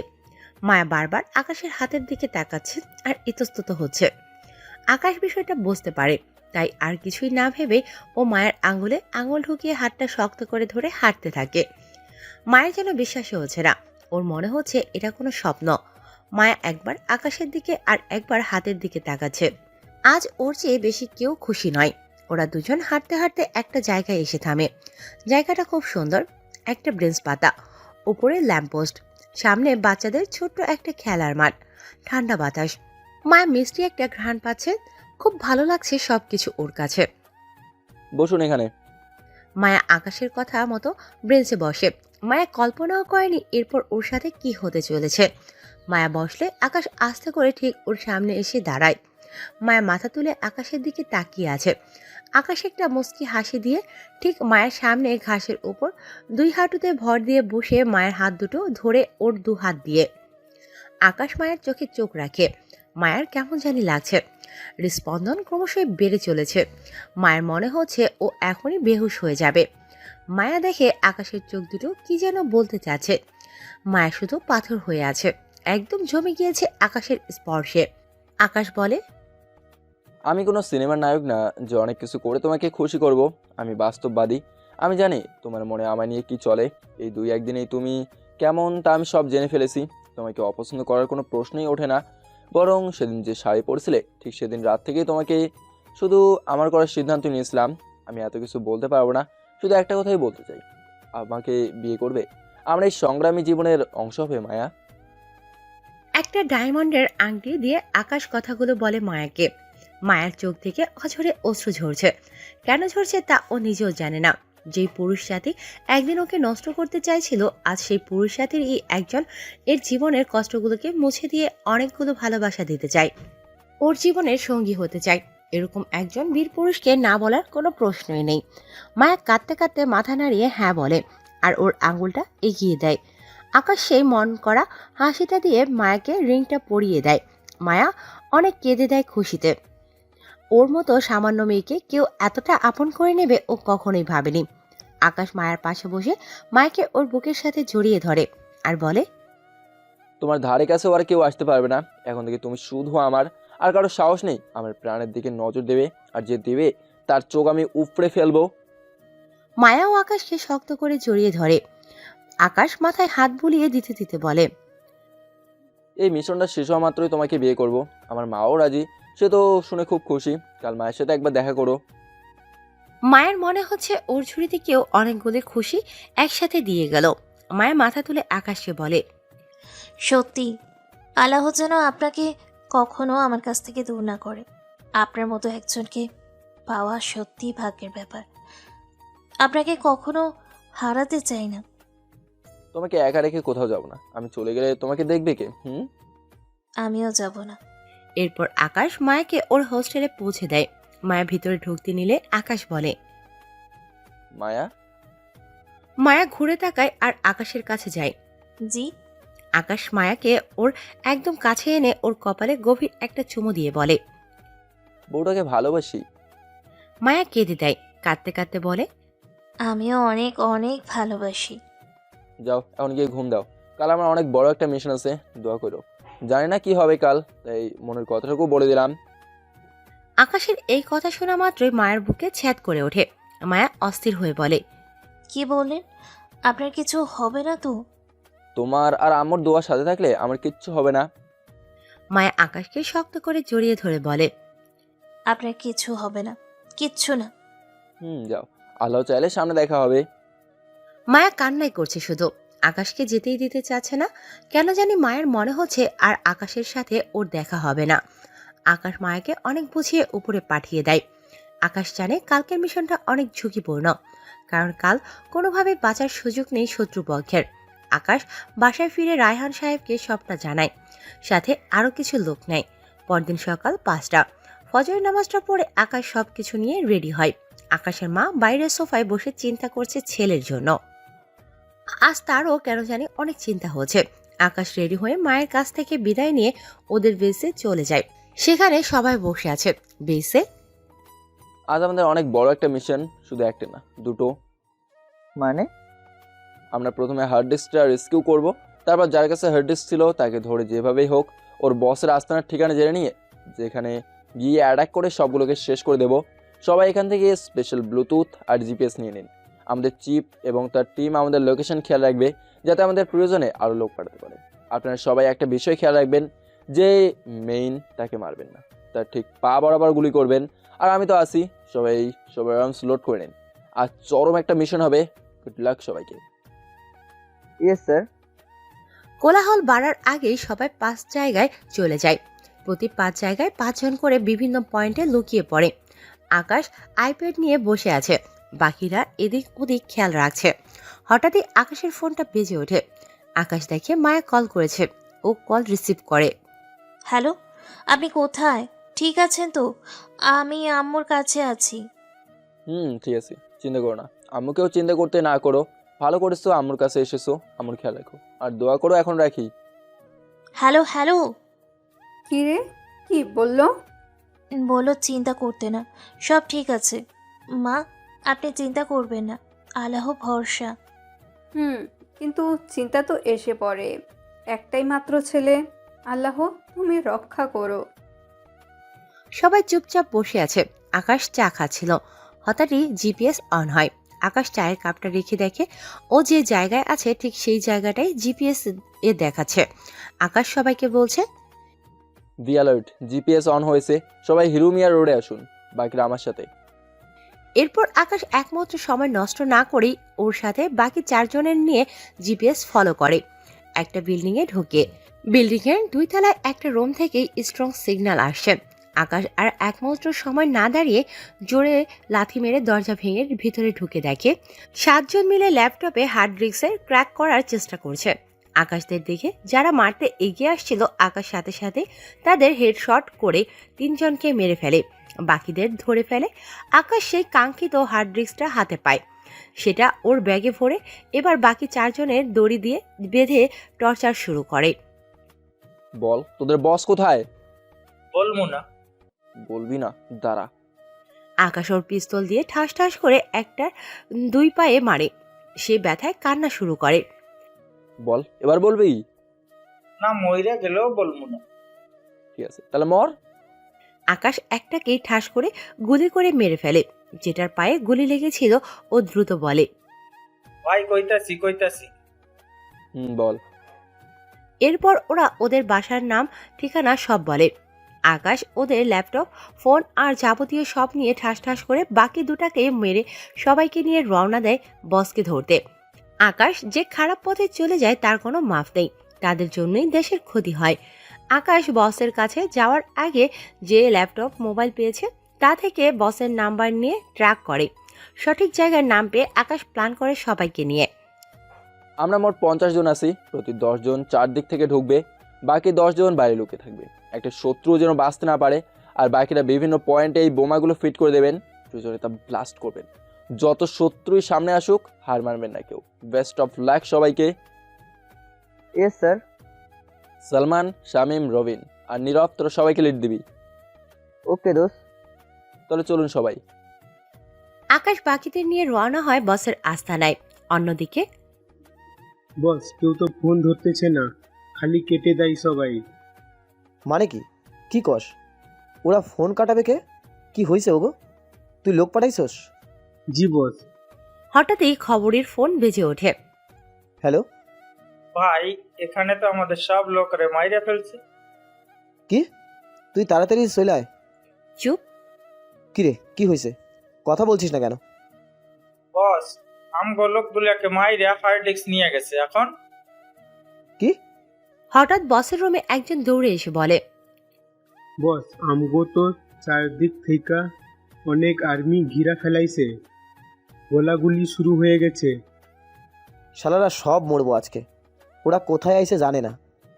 মায়া বারবার আকাশের হাতের দিকে তাকাচ্ছে আর ইতস্তত হচ্ছে। আকাশ বিষয়টা বুঝতে পারে, তাই আর কিছুই না ভেবে ও মায়ের আঙুলে আঙুল ঢুকিয়ে হাতটা শক্ত করে ধরে হাঁটতে থাকে। মায়ের যেন বিশ্বাসই হচ্ছে না, ওর মনে হচ্ছে এটা কোনো স্বপ্ন। মায়া একবার আকাশের দিকে আর একবার হাতের দিকে তাকাচ্ছে। আজ ওর চেয়ে বেশি কেউ খুশি নয়। ওরা দুজন হাঁটতে হাঁটতে একটা জায়গায় এসে থামে। জায়গাটা খুব সুন্দর, একটা ব্রেঞ্চ পাতা, উপরে ল্যাম্পপোস্ট, সামনে বাচ্চাদের ছোট্ট একটা খেলার মাঠ, ঠান্ডা বাতাস। মায়া মিষ্টি একটা ঘ্রাণ পাচ্ছে। খুব ভালো লাগছে সবকিছু ওর কাছে। বসুন এখানে। মায়া আকাশের কথা মতো ব্রেঞ্চে বসে। মায়া কল্পনাও করেনি এরপর ওর সাথে কি হতে চলেছে। মায়া বসলে আকাশ আস্তে করে ঠিক ওর সামনে এসে দাঁড়ায়। মায়া মাথা তুলে আকাশের দিকে তাকিয়ে আছে। আকাশ একটা মুচকি হাসি দিয়ে ঠিক মায়ের সামনে ঘাসের উপর 2 হাঁটুতে ভর দিয়ে বসে মায়ের হাত দুটো ধরে ওর 2 হাত দিয়ে। আকাশ মায়ের চোখে চোখ রাখে। মায়ের কেমন জানি লাগছে। হৃদস্পন্দন ক্রমশই বেড়ে চলেছে। মায়ের মনে হচ্ছে ও এখনই বেহুশ হয়ে যাবে। মায়া দেখে আকাশের চোখ দুটো কি যেন বলতে চাচ্ছে। মায়া শুধু পাথর হয়ে আছে, একদম জমে গিয়েছে আকাশের স্পর্শে। আকাশ বলে, আমি কোনো সিনেমার নায়ক না যে অনেক কিছু করে তোমাকে খুশি করব। আমি বাস্তববাদী। আমি জানি তোমার মনে আমায় নিয়ে কি চলে। এই 2-1 দিনেই তুমি কেমন তা আমি সব জেনে ফেলেছি। তোমাকে অপছন্দ করার কোনো প্রশ্নই ওঠে না। বরং সেদিন যে শাড়ি পরছিলে ঠিক সেদিন রাত থেকেই তোমাকে শুধু আমার করার সিদ্ধান্ত নিয়েছিলাম। আমি এত কিছু বলতে পারবো না, শুধু একটা কথাই বলতে চাই, আমাকে বিয়ে করবে? আমরা এই সংগ্রামী জীবনের অংশ হবে মায়া। একটা ডায়মন্ডের আংটি দিয়ে আকাশ কথাগুলো বলে মায়াকে। মায়ের চোখ থেকে অঝরে অশ্রু ঝরছে। কেন ঝরছে তা ও নিজেও জানে না। যেই পুরুষ সাথী একদিন ওকে নষ্ট করতে চাইছিল, আজ সেই পুরুষ সাথীর একজন এর জীবনের কষ্টগুলোকে মুছে দিয়ে অনেকগুলো ভালোবাসা দিতে চায়। ওর জীবনের সঙ্গী হতে চায়। এরকম একজন বীর পুরুষকে না বলার কোনো প্রশ্নই নেই। মায়া কাঁদতে কাঁদতে মাথা নাড়িয়ে হ্যাঁ বলে আর ওর আঙুলটা এগিয়ে দেয়। আকাশ সেই মন করা হাসিটা দিয়ে মায়াকে রিংটা পরিয়ে দেয়। মায়া অনেক কেঁদে দেয় খুশিতে। ওর মতো সামান্য মেয়েকে কেউ এতটা আপন করে নেবে ও কখনোই ভাবেনি। আকাশ মায়ের পাশে বসে মায়াকে ওর বুকের সাথে জড়িয়ে ধরে আর বলে, তোমার ধারে কাছেও আর কেউ আসতে পারবে না। এখন থেকে তুমি শুধু আমার। আর কারো সাহস নেই আমার প্রাণের দিকে নজর দেবে। আর যে দেবে তার চোখ আমি উপড়ে ফেলবো। মায়াও আকাশকে শক্ত করে জড়িয়ে ধরে। আকাশ মাথায় হাত বুলিয়ে দিতে দিতে বলে, এই মিশনটা শেষ হওয়া মাত্রই তোমাকে বিয়ে করব। আমার মাও রাজি, সে তো শুনে খুব খুশি। কাল মায়ের সাথে একবার দেখা করো। মায়ের মনে হচ্ছে ওর ঝুড়িতে কেউ অনেকগুলো খুশি একসাথে দিয়ে গেল। মায়া মাথা তুলে আকাশকে বলে, সত্যি আল্লাহ যেন আপনাকে কখনো আমার কাছ থেকে দূর না করে। আপনার মতো একজনকে পাওয়া সত্যি ভাগ্যের ব্যাপার। আপনাকে কখনো হারাতে চাই না। তোমাকে একা রেখে কোথাও যাব না। আমি চলে গেলে তোমাকে দেখবে কে? আমিও যাব না। এরপর আকাশ মায়াকে ওর হোস্টেলে পৌঁছে দেয়। মায়া ভিতরে ঢুকতে নিলে আকাশ বলে, মায়া। মায়া ঘুরে তাকায় আর আকাশের কাছে যায়। জি। আকাশ মায়াকে ওর একদম কাছে এনে ওর কপালে গভীর একটা চুমু দিয়ে বলে, বউটাকে ভালোবাসি। মায়া কেঁদে দেয়। কাঁদতে কাঁদতে বলে, আমিও অনেক অনেক ভালোবাসি। যাও এখন গিয়ে ঘুম দাও। কাল আমার অনেক বড় একটা মিশন আছে, দোয়া করো। জানি না কি হবে কাল, তাই মনের কথাটুকু বলে দিলাম। আকাশের এই কথা শোনা মাত্রই মায়ের বুকে ছ্যাদ করে ওঠে। মায়া অস্থির হয়ে বলে, কি বললেন? আপনার কিছু হবে না তো? তোমার আর আমার দোয়ার সাথে থাকলে আমার কিচ্ছু হবে না। মায়া আকাশকে শক্ত করে জড়িয়ে ধরে বলে, আপনার কিছু হবে না, কিচ্ছু না। যাও, আল্লাহ চাইলে সামনে দেখা হবে। মায়া কান্নাই করছে শুধু, আকাশকে যেতেই দিতে চাচ্ছে না। কেন জানি মায়ের মনে হচ্ছে আর আকাশের সাথে ওর দেখা হবে না। আকাশ মায়াকে অনেক বুঝিয়ে উপরে পাঠিয়ে দেয়। আকাশ জানে কালকের মিশনটা অনেক ঝুঁকিপূর্ণ, কারণ কাল কোনোভাবে বাঁচার সুযোগ নেই শত্রুপক্ষের। আকাশ বাসায় ফিরে রায়হান সাহেবকে সবটা জানায়, সাথে আরও কিছু লোক নেয়। পরদিন সকাল 5টা, ফজর নামাজটা পড়ে আকাশ সব কিছু নিয়ে রেডি হয়। আকাশের মা বাইরের সোফায় বসে চিন্তা করছে ছেলের জন্য। আজ তারও কেন জানি অনেক চিন্তা হচ্ছে। আকাশ রেডি হয়ে মায়ের কাছ থেকে বিদায় নিয়ে ওদের বেসে চলে যায়। সেখানে সবাই বসে আছে। বেসে আজ আমাদের অনেক বড় একটা মিশন, শুধু একটা না, দুটো। মানে? আমরা প্রথমে হার্ড ডিস্কটা রেস্কিউ করব, তারপর যার কাছে হার্ড ডিস্ক ছিল তাকে ধরে যেভাবেই হোক ওর বসের আস্তানার ঠিকানা জেনে নিয়ে যেখানে গিয়ে অ্যাটাক করে সবগুলোকে শেষ করে দেব। সবাই এখান থেকে স্পেশাল ব্লুটুথ আর জিপিএস নিয়ে নিন। আমাদের চিপ এবং তার টিম আমাদের লোকেশন খেয়াল রাখবে, যাতে আমাদের প্রয়োজনে আরও লোক পাঠাতে পারে। আপনারা সবাই একটা বিষয় খেয়াল রাখবেন, যে মেইন তাকে মারবেন না, তার ঠিক পা বরাবর গুলি করবেন। আর আমি তো আছি, সবাই আর্মস লোড করে নিন। আর চরম একটা মিশন হবে। গুড লাক সবাইকে। Yes sir. কোলাহল বাড়ার আগেই সবাই 5 জায়গায় চলে যায়। প্রতি 5 জায়গায় 5 জন করে বিভিন্ন পয়েন্টে লুকিয়ে পড়ে। আকাশ আইপ্যাড নিয়ে বসে আছে, বাকিরা এদিক ওদিক খেয়াল রাখছে। হঠাৎই আকাশের ফোনটা বেজে ওঠে। আকাশ দেখে মায়া কল করেছে। ও কল রিসিভ করে। হ্যালো, আপনি কোথায়? ঠিক আছেন তো? আমি আম্মুর কাছে আছি। ঠিক আছে, চিন্তা করো না। আম্মুকেও চিন্তা করতে না করো। ভালো করেছো, আম্মুর কাছে এসেছো। আম্মুর খেয়াল রাখো আর দোয়া করো। এখন রাখি। Hello hello. কি রে, কি বললো? বলো চিন্তা করতে না, সব ঠিক আছে। মা, আপনি চিন্তা করবেন না, আল্লাহ ভরসা। কিন্তু চিন্তা তো এসে পড়ে। একটাই মাত্র ছেলে, আল্লাহ তুমি রক্ষা করো। সবাই চুপচাপ বসে আছে। আকাশ চা খাচ্ছিল। হঠাৎই জিপিএস অন হয়। আকাশ চায়ের কাপটা রেখে দেখে ও যে জায়গায় আছে ঠিক সেই জায়গাটাই জিপিএস এ দেখাচ্ছে। আকাশ সবাইকে বলছে, বি অ্যালার্ট, জিপিএস অন হয়েছে, সবাই হিরুমিয়া রোডে আসুন, বাকিরা আমার সাথে। এরপর আকাশ একমাত্র সময় নষ্ট না করেই ওর সাথে বাকি 4 জনের নিয়ে জিপিএস ফলো করে। একটা বিল্ডিংয়ে ঢুকে বিল্ডিংয়ের 2 তলায় একটা রুম থেকেই স্ট্রং সিগন্যাল আসছে। আকাশ আর একমাত্র সময় না দাঁড়িয়ে জোরে লাথি মেরে দরজা ভেঙে ভিতরে ঢুকে দেখে 7 জন মিলে ল্যাপটপে হার্ড ডিস্কের ক্র্যাক করার চেষ্টা করছে। আকাশদের দেখে যারা মারতে এগিয়ে আসছিল, আকাশ সাথে সাথে তাদের হেডশট করে 3 জনকে মেরে ফেলে, বাকিদের ধরে ফেলে। আকাশ সেই কাঙ্ক্ষিত হার্ড ডিস্কটা হাতে পায়। সেটা ওর ব্যাগে ভরে এবার বাকি 4 জনের দড়ি দিয়ে বেঁধে টর্চার শুরু করে। বল, তোদের বস কোথায়? বলবো না। বলবি না? দাঁড়া। আকাশ ওর পিস্তল দিয়ে ঠাস ঠাস করে একটা 2 পায়ে মারে। সে ব্যথায় কান্না শুরু করে। বল, এবার বলবি? না, মইরা গেলেও বলবো না। ঠিক আছে, তাহলে মর। আকাশ একটাকেই ঠাস করে গুলি করে মেরে ফেলে। যেটার পায়ে গুলি লেগেছিল ও দ্রুত বলে, ভাই কইতাছি। বল। এরপর ওরা ওদের বাসার নাম ঠিকানা সব বলে। আকাশ ওদের ল্যাপটপ, ফোন আর যাবতীয় সব নিয়ে ঠাস ঠাস করে বাকি দুটাকে মেরে সবাইকে নিয়ে রওনা দেয় বসকে ধরতে। আকাশ যে খারাপ পথে চলে যায় তার কোনো মাফ নেই। তাদের জন্যই দেশের ক্ষতি হয়। আকাশ বসের কাছে যাওয়ার আগে যে ল্যাপটপ, মোবাইল পেয়েছে তা থেকে বসের নাম্বার নিয়ে ট্র্যাক করে। সঠিক জায়গার নাম পেয়ে আকাশ প্ল্যান করে সবাইকে নিয়ে। আমরা মোট 50 জন আছি। প্রতি 10 জন 4 দিক থেকে ঢুকবে, বাকি 10 জন বাইরে লুকিয়ে থাকবে। একটা শত্রু যেন বাঁচতে না পারে। আর বাকিরা বিভিন্ন পয়েন্টে এই বোমাগুলো ফিট করে দেবেন, প্রয়োজনে তা ব্লাস্ট করবেন। যত শত্রুই সামনে আসুক, হার মানবেন না কেউ। বেস্ট অফ লাক সবাইকে। Yes sir. সালমান, শামিম, রবিন আর নীরব, তোরা সবাইকে লিড দিবি। ওকে দোস্ত। তাহলে চলুন সবাই। আকাশ বাকিদের নিয়ে রওনা হয় বসের আস্তানায়। অন্যদিকে বস, কেউ তো ফোন ধরতেছে না, খালি কেটে দেয় সবাই। মানে কি? কি কস? ওরা ফোন কাটাবে কে? কি হয়েছে ওগো? তুই লোক পাঠাইছস? জি বস। হঠাৎই খবরের ফোন বেজে ওঠে। হ্যালো ভাই, এখানে তো আমাদের সব লোকরে মাইরা ফেলছে। কি? তুই তাড়াতাড়ি চলে আয়। চুপ। কি রে, কি হয়েছে? কথা বলছিস না কেন? বস, আমগো লোকগুলোকে মাইরা হার্ড ডিস্ক নিয়ে গেছে। এখন কি? হঠাৎ বসের রুমে একজন দৌড়ে এসে বলে, বস, আমগো তো চারদিক থেকে অনেক আর্মি ঘিরা ফেলাইছে। গোলাগুলি শুরু হয়ে গেছে। শালারা সব মরবো আজকে। ওরা কোথায় আইছে জানে না,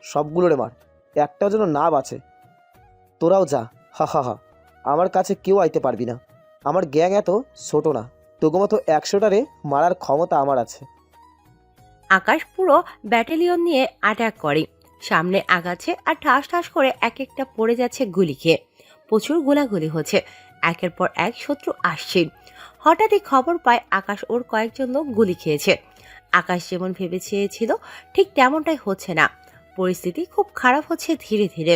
সবগুলোরে মার, একটাও যেন না বাঁচে। তোরাও যা, হা হা হা। আমার কাছে কেউ আইতে পারবি না, আমার গ্যাং এত ছোট না, তোগো মতো 100টারে মারার ক্ষমতা আমার আছে। আকাশ পুরো ব্যাটালিয়ন নিয়ে অ্যাটাক করে, সামনে আগাচ্ছে আর ঠাস ঠাস করে এক একটা পড়ে যাচ্ছে গুলি খেয়ে। প্রচুর গোলাগুলি হচ্ছে, একের পর এক শত্রু আসছে। হঠাৎই খবর পায় আকাশ ওর কয়েকজন লোক গুলি খেয়েছে। আকাশ যেমন ভেবে চেয়েছিল ঠিক তেমনটাই হচ্ছে না, পরিস্থিতি খুব খারাপ হচ্ছে ধীরে ধীরে।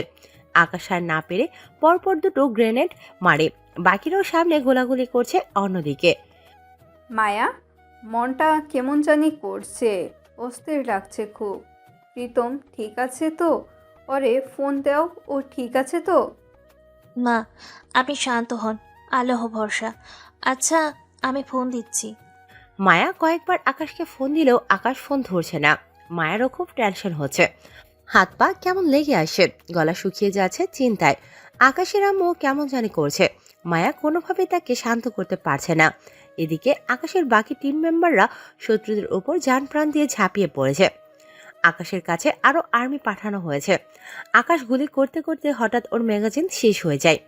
আকাশ আর না পেরে পরপর দুটো গ্রেনেড মারে, বাকিরাও সামনে গোলাগুলি করছে অন্যদিকে। মায়া, মনটা কেমন জানি করছে, অস্থির লাগছে খুব। প্রীতম ঠিক আছে তো? ওরে ফোন দাও, ও ঠিক আছে তো? মা, আপনি শান্ত হন, আল্লাহ ভরসা। আচ্ছা, আমি ফোন দিচ্ছি। মায়া কয়েকবার আকাশকে ফোন দিলেও আকাশ ফোন ধরছে না। মায়ারও খুব টেনশন হচ্ছে, হাত পা কেমন লেগে আসে, গলা শুকিয়ে যাচ্ছে চিন্তায়। আকাশের আম্মু কেমন জানি করছে, মায়া কোনোভাবেই তাকে শান্ত করতে পারছে না। এদিকে আকাশের বাকি টিম মেম্বাররা শত্রুদের ওপর জান প্রাণ দিয়ে ঝাঁপিয়ে পড়েছে। আকাশের কাছে আরো আর্মি পাঠানো হয়েছে। আকাশ গুলি করতে করতে হঠাৎ ওর ম্যাগাজিন শেষ হয়ে যায়,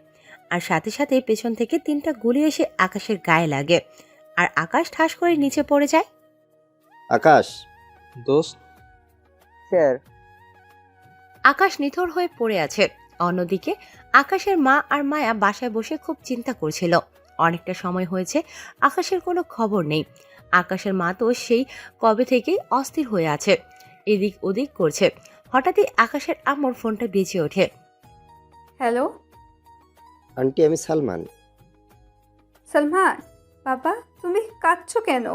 আর সাথে সাথে পেছন থেকে 3টা গুলি এসে আকাশের গায়ে লাগে, আর আকাশ ঠাস করে নিচে পড়ে যায়। আকাশ, দোস্ত, স্যার। আকাশ নিথর হয়ে পড়ে আছে। অন্যদিকে আকাশের মা আর মায়া বাসায় বসে খুব চিন্তা করছিল। অনেকটা সময় হয়েছে আকাশের কোনো খবর নেই। আকাশের মা তো সেই কবে থেকেই অস্থির হয়ে আছে, এদিক ওদিক করছে। হঠাৎই আকাশের আম্মুর ফোনটা বেজে ওঠে। হ্যালো আন্টি, আমি সালমান। সালমান, বাবা তুমি কাঁদছো কেন?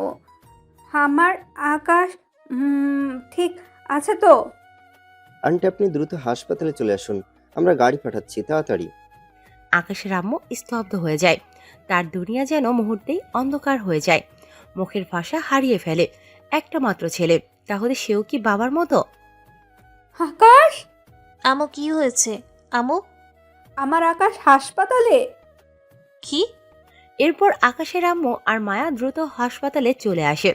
আমার আকাশ ঠিক আছে তো? আন্টি, আপনি দ্রুত হাসপাতালে চলে আসুন, আমরা গাড়ি পাঠাচ্ছি, তাড়াতাড়ি। আকাশের আম্মু স্তব্ধ হয়ে যায়, তার দুনিয়া যেন মুহূর্তেই অন্ধকার হয়ে যায়। মুখের ভাষা হারিয়ে ফেলে। একটা মাত্র ছেলে, তাহলে সেও কি বাবার মতো? আকাশ, আমু, কি হয়েছে আমু? আমার আকাশ হাসপাতালে? কি? এরপর আকাশের আম্মু আর মায়া দ্রুত হাসপাতালে চলে আসে।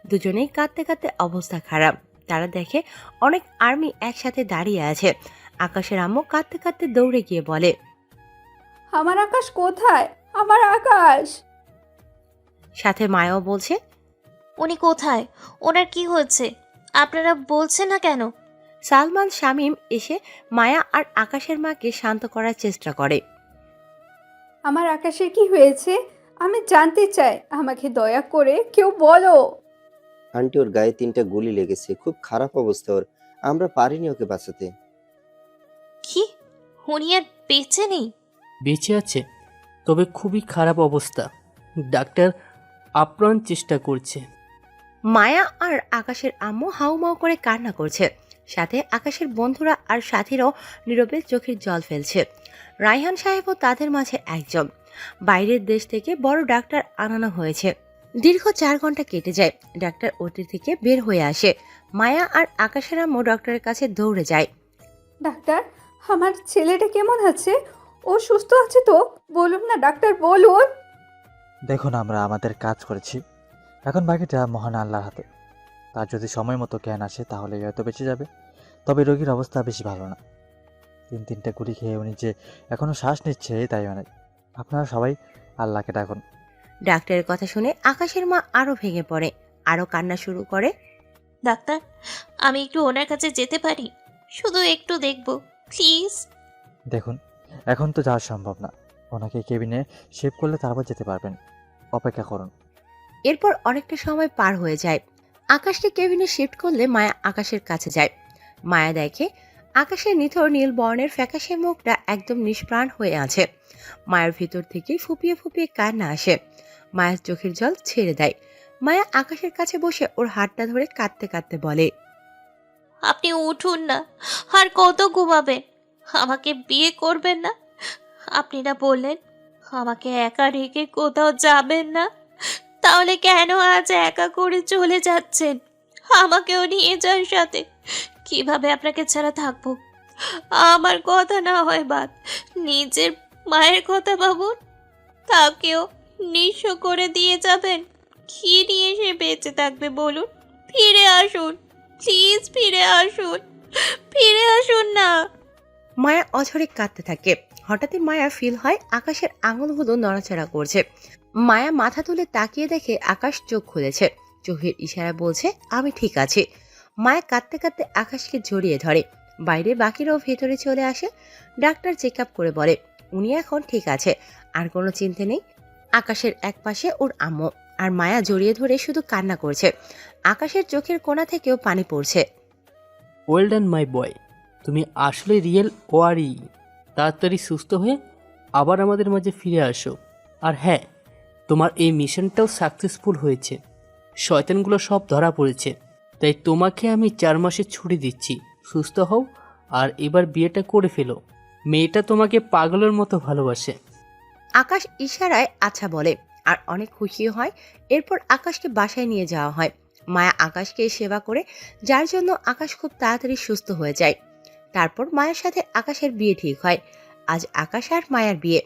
দুজনেই কাঁদতে কাঁদতে অবস্থা খারাপ। তারা দেখে অনেক আর্মি একসাথে দাঁড়িয়ে আছে। আকাশের আম্মু কাঁদতে কাঁদতে দৌড়ে গিয়ে বলে, আমার আকাশ কোথায়? আমার আকাশ। সাথে মায়াও বলছে, উনি কোথায়? ওনার কি হয়েছে? আপনারা বলছেন না কেন? সালমান শামীম এসে মায়া আর আকাশের মাকে শান্ত করার চেষ্টা করে। আমার আকাশের কি হয়েছে আমি জানতে চাই, আমাকে দয়া করে কেউ বলো। আন্টি, ওর গায়ে 3টা গুলি লেগেছে, খুব খারাপ অবস্থা ওর, আমরা পারিনি ওকে বাঁচাতে। কি? উনি আর বেঁচে নেই? বেঁচে আছে, তবে খুবই খারাপ অবস্থা। ডাক্তার আপ্রাণ চেষ্টা করছে। মায়া আর আকাশের আম্মু হাউমাউ করে কান্না করছে। সাথে আকাশের বন্ধুরা আর সাথীরাও নীরবে চোখের জল ফেলছে। রায়হান সাহেবও তাদের মাঝে একজন। বাইরের দেশ থেকে বড় ডাক্তার আনানো হয়েছে। দীর্ঘ 4 ঘন্টা কেটে যায়। ডাক্তার ওটি থেকে বের হয়ে আসে। মায়া আর আকাশের আম্মু ডক্টরের কাছে দৌড়ে যায়। ডাক্তার, আমার ছেলেটা কেমন আছে? ও সুস্থ আছে তো? বলুন না ডাক্তার, বলুন। দেখুন, আমরা আমাদের কাজ করেছি, এখন বাকিটা মহান আল্লাহর হাতে। তার যদি সময় মতো জ্ঞান আসে তাহলে হয়তো বেঁচে যাবে, তবে রোগীর অবস্থা বেশি ভালো না। 3টা গুলি খেয়ে উনি যে এখনো শ্বাস নিচ্ছে তাই অনেক। আপনারা সবাই আল্লাহকে ডাকুন। ডাক্তারের কথা শুনে আকাশের মা আরো ভেঙে পড়ে, আরো কান্না শুরু করে। ডাক্তার, আমি একটু ওনার কাছে যেতে পারি? শুধু একটু দেখব প্লিজ। দেখুন, এখন তো যাওয়া সম্ভব না, ওনাকে কেবিনে শেভ করলে তারপর যেতে পারবেন, অপেক্ষা করুন। এরপর অনেকটা সময় পার হয়ে যায়। আকাশকে কেবিনে শিফট করলে মায়া আকাশের কাছে যায়। মায়া দেখে আকাশের নিথর নীল বর্ণের ফ্যাকাশে মুখটা একদম নিষ্প্রাণ হয়ে আছে। মায়ের ভিতর থেকে ফুপিয়ে ফুপিয়ে কান্না আসে। মায়ের চোখের জল ছেড়ে দেয়। মায়া আকাশের কাছে বসে ওর হাতটা ধরে কাঁদতে কাঁদতে বলে, আপনি উঠুন না, আর কত ঘুমাবেন? আমাকে বিয়ে করবেন না? আপনি না বললেন আমাকে একা রেখে কোথাও যাবেন না? তাহলে কেন আজ একা করে চলে যাচ্ছেন? আমাকেও নিয়ে যান সাথে। কিভাবে আপনাকে ছাড়া থাকবো? আমার কথা না হয় বাদ, নিজের মায়ের কথা ভাবুন, তাকেও নিঃস্ব করে দিয়ে যাবেন। কি নিয়ে সে বেঁচে থাকবে বলুন? ফিরে আসুন, প্লিজ ফিরে আসুন, ফিরে আসুন না। মায়া অঝরে কাঁদতে থাকে। হঠাৎই মায়া ফিল হয় আকাশের আঙুলগুলো নড়াচড়া করছে। মায়া মাথা তুলে তাকিয়ে দেখে আকাশ চোখ খুলেছে। চোখের ইশারায় বলছে আমি ঠিক আছি। মায়া কাঁদতে কাঁদতে আকাশকে জড়িয়ে ধরে। বাইরে বাকিরাও ভেতরে চলে আসে। ডাক্তার চেক আপ করে বলে উনি এখন ঠিক আছে, আর কোনো চিন্তা নেই। আকাশের এক পাশে ওর আম্মু, আর মায়া জড়িয়ে ধরে শুধু কান্না করছে। আকাশের চোখের কোণা থেকেও পানি পড়ছে। ওয়েল ডান মাই বয়, তুমি আসলে রিয়েল ওয়ারি। তাড়াতাড়ি সুস্থ হয়ে আবার আমাদের মাঝে ফিরে আসো। আর হ্যাঁ, তোমার এই মিশনটাও সাকসেসফুল হয়েছে। শয়তানগুলো সব ধরা পড়েছে। তাই তোমাকে আমি 4 মাসের ছুটি দিচ্ছি। সুস্থ হও আর এবার বিয়েটা করে ফেলো। মেয়েটা তোমাকে পাগলের মতো ভালোবাসে। আকাশ ইশারায় আচ্ছা বলে আর অনেক খুশি হয়। এরপর আকাশকে বাসায় নিয়ে যাওয়া হয়। মায়া আকাশকে সেবা করে, যার জন্য আকাশ খুব তাড়াতাড়ি সুস্থ হয়ে যায়। তারপর মায়ের সাথে আকাশের বিয়ে ঠিক হয়। আজ আকাশ আর মায়ার বিয়ে।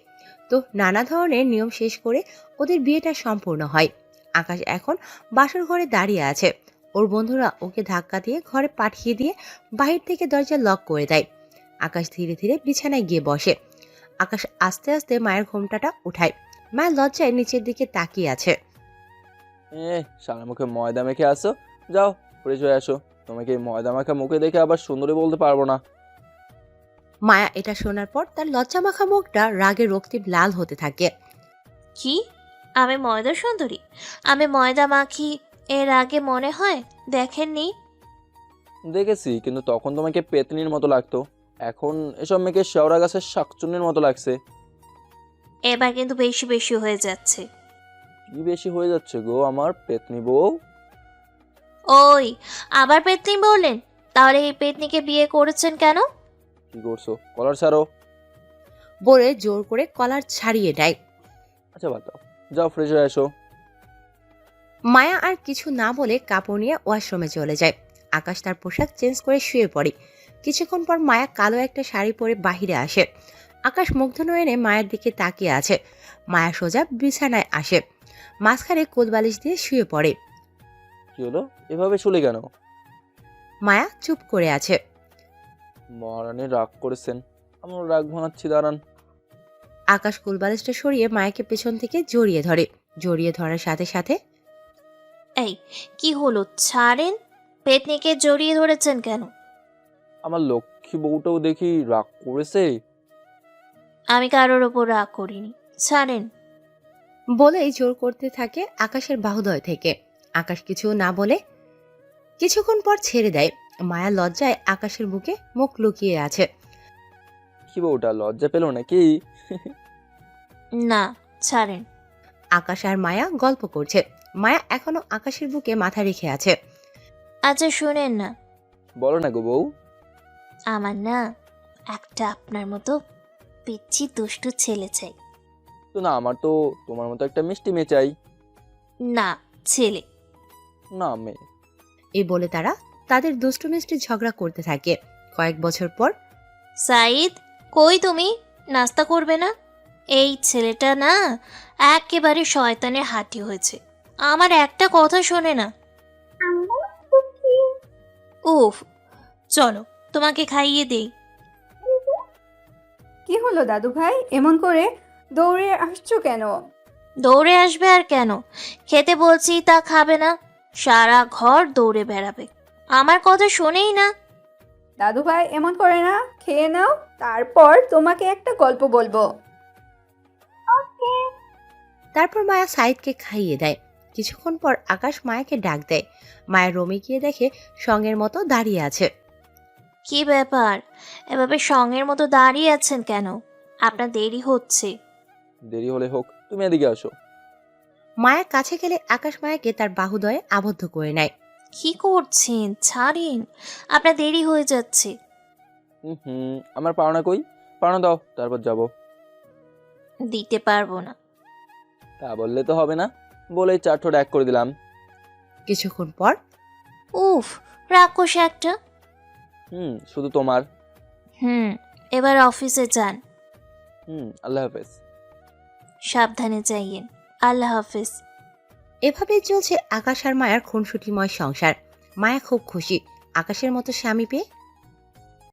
তো নানা ধরনের নিয়ম শেষ করে ওদের বিয়েটা সম্পূর্ণ হয়। আকাশ এখন বাসর ঘরে দাঁড়িয়ে আছে। ওর বন্ধুরা ওকে ধাক্কা দিয়ে ঘরে পাঠিয়ে দিয়ে বাহির থেকে দরজা লক করে দেয়। আকাশ ধীরে ধীরে বিছানায় গিয়ে বসে। আকাশ আস্তে আস্তে মায়ের ঘোমটাটা উঠায়। মায়ের লজ্জায় নিচের দিকে তাকিয়ে আছে। সারা মুখে ময়দা মেখে আসো, যাও ফ্রেশ হয়ে আসো। তোমাকে এই ময়দা মাখা মুখে দেখে আবার সুন্দরী বলতে পারবো না। মায়া এটা শোনার পর তার লজ্জা মাখা মুখটা রাগে রক্তিম লাল হতে থাকে। কি? আমি ময়দা সুন্দরী? আমি ময়দা মাখি এর আগে মনে হয় দেখেননি? দেখেছি, কিন্তু তখন তোমাকে পেতনির মতো লাগতো। এখন এসব মেয়েকে শেওড়া গাছের শাকচুন্নির মতো লাগছে। এবার কিন্তু বেশি বেশি হয়ে যাচ্ছে। কি বেশি হয়ে যাচ্ছে গো আমার পেতনি বউ? ওই, আবার পেতনি বললেন? তাহলে এই পেতনিকে বিয়ে করেছেন কেন? কি করছো? কলার ছাড়ো। বলে জোর করে কলার ছাড়িয়ে নেয়। আচ্ছা বাদ দাও, যাও ফ্রেশ হয়ে আসো। মায়া আর কিছু না বলে কাপড় নিয়ে ওয়াশরুমে চলে যায়। আকাশ তার পোশাক চেঞ্জ করে শুয়ে পড়ে। কিছুক্ষণ পর মায়া কালো একটা শাড়ি পরে বাহিরে আসে। আকাশ মুগ্ধ নয়নে মায়ের দিকে তাকিয়ে আছে। মায়া সোজা বিছানায় আসে, মাঝখানে কোলবালিশ দিয়ে শুয়ে পড়ে। কি হলো? এভাবে শুলে কেন? মায়া চুপ করে আছে। মহারানী রাগ করেছেন, আমরা রাগ ভাঙাচ্ছি, দাঁড়ান। আকাশ কোলবালিশটা সরিয়ে মায়াকে পেছন থেকে জড়িয়ে ধরে। জড়িয়ে ধরার সাথে সাথে এই, কি হলো? ছাড়েন। পেতনিকে জড়িয়ে ধরেছেন কেন? আমার লক্ষ্মী বউটাও দেখি রাগ করেছে। আমি কারোর ওপর রাগ করিনি, ছাড়েন। বলেই জোর করতে থাকে আকাশের বাহুদয় থেকে। আকাশ কিছু না বলে কিছুক্ষণ পর ছেড়ে দেয়। মায়া লজ্জায় আকাশের বুকে মুখ লুকিয়ে আছে। কি বউটা লজ্জা পেল নাকি? না, ছাড়েন। আকাশ আর মায়া গল্প করছে। মায়া এখনো আকাশের বুকে মাথা রেখে আছে। আচ্ছা শুনেন না, বলো না গো বউ। আমার না একটা আপনার মতো পিচ্ছি দুষ্টু ছেলে চাই। তো না, আমার তো তোমার মতো একটা মিষ্টি মেয়ে চাই। না, ছেলে। না, মেয়ে। এই বলে তারা তাদের দুষ্টু মিষ্টি ঝগড়া করতে থাকে। কয়েক বছর পর সাইদ, কই তুমি? নাস্তা করবে না? এই ছেলেটা না একেবারে শয়তানের হাঁটি হয়েছে। আমার একটা কথা শোনে না। উফ, চলো তোমাকে খাইয়ে দেই। কি হলো দাদু ভাই, এমন করে দৌড়ে আসছো কেন? দৌড়ে আসবে আর কেন? খেতে বলছি তা খাবে না, সারা ঘর দৌড়ে বেড়াবে। আমার কথা শোনেই না। দাদু ভাই এমন করে না, খেয়ে নাও, তারপর তোমাকে একটা গল্প বলবো। তারপর মায়া সাইদকে খাইয়ে দেয়। কিছুক্ষণ পর আকাশ মায়াকে ডাক দেয়। মায়া রুমে গিয়ে দেখে সঙ্গের মতো দাঁড়িয়ে আছে। কি ব্যাপার, এভাবে সঙ্গের মতো দাঁড়িয়ে আছেন কেন? আপনার দেরি হচ্ছে। দেরি হলে হোক, তুমি এদিকে আসো। মায়ের কাছে গেলে আকাশ মায়াকে তার বাহুদয়ে আবদ্ধ করে নেয়। কি করছেন? ছাড়েন, আপনার দেরি হয়ে যাচ্ছে। আমার পাওনা কই? পাওনা দাও, তারপর যাব। দিতে পারবো না। তা বললে তো হবে না, বলেই 4 ঠোঁট এক করে দিলাম। কিছুক্ষণ পর উফ, রাক্ষস একটা। শুধু তোমার। এবার অফিসে যান। আল্লাহ হাফেজ। সাবধানে যাইয়েন। আল্লাহ হাফেজ। এভাবেই চলছে আকাশ আর মায়ার খুনসুটিময় সংসার। মায়া খুব খুশি আকাশের মতো স্বামী পেয়ে।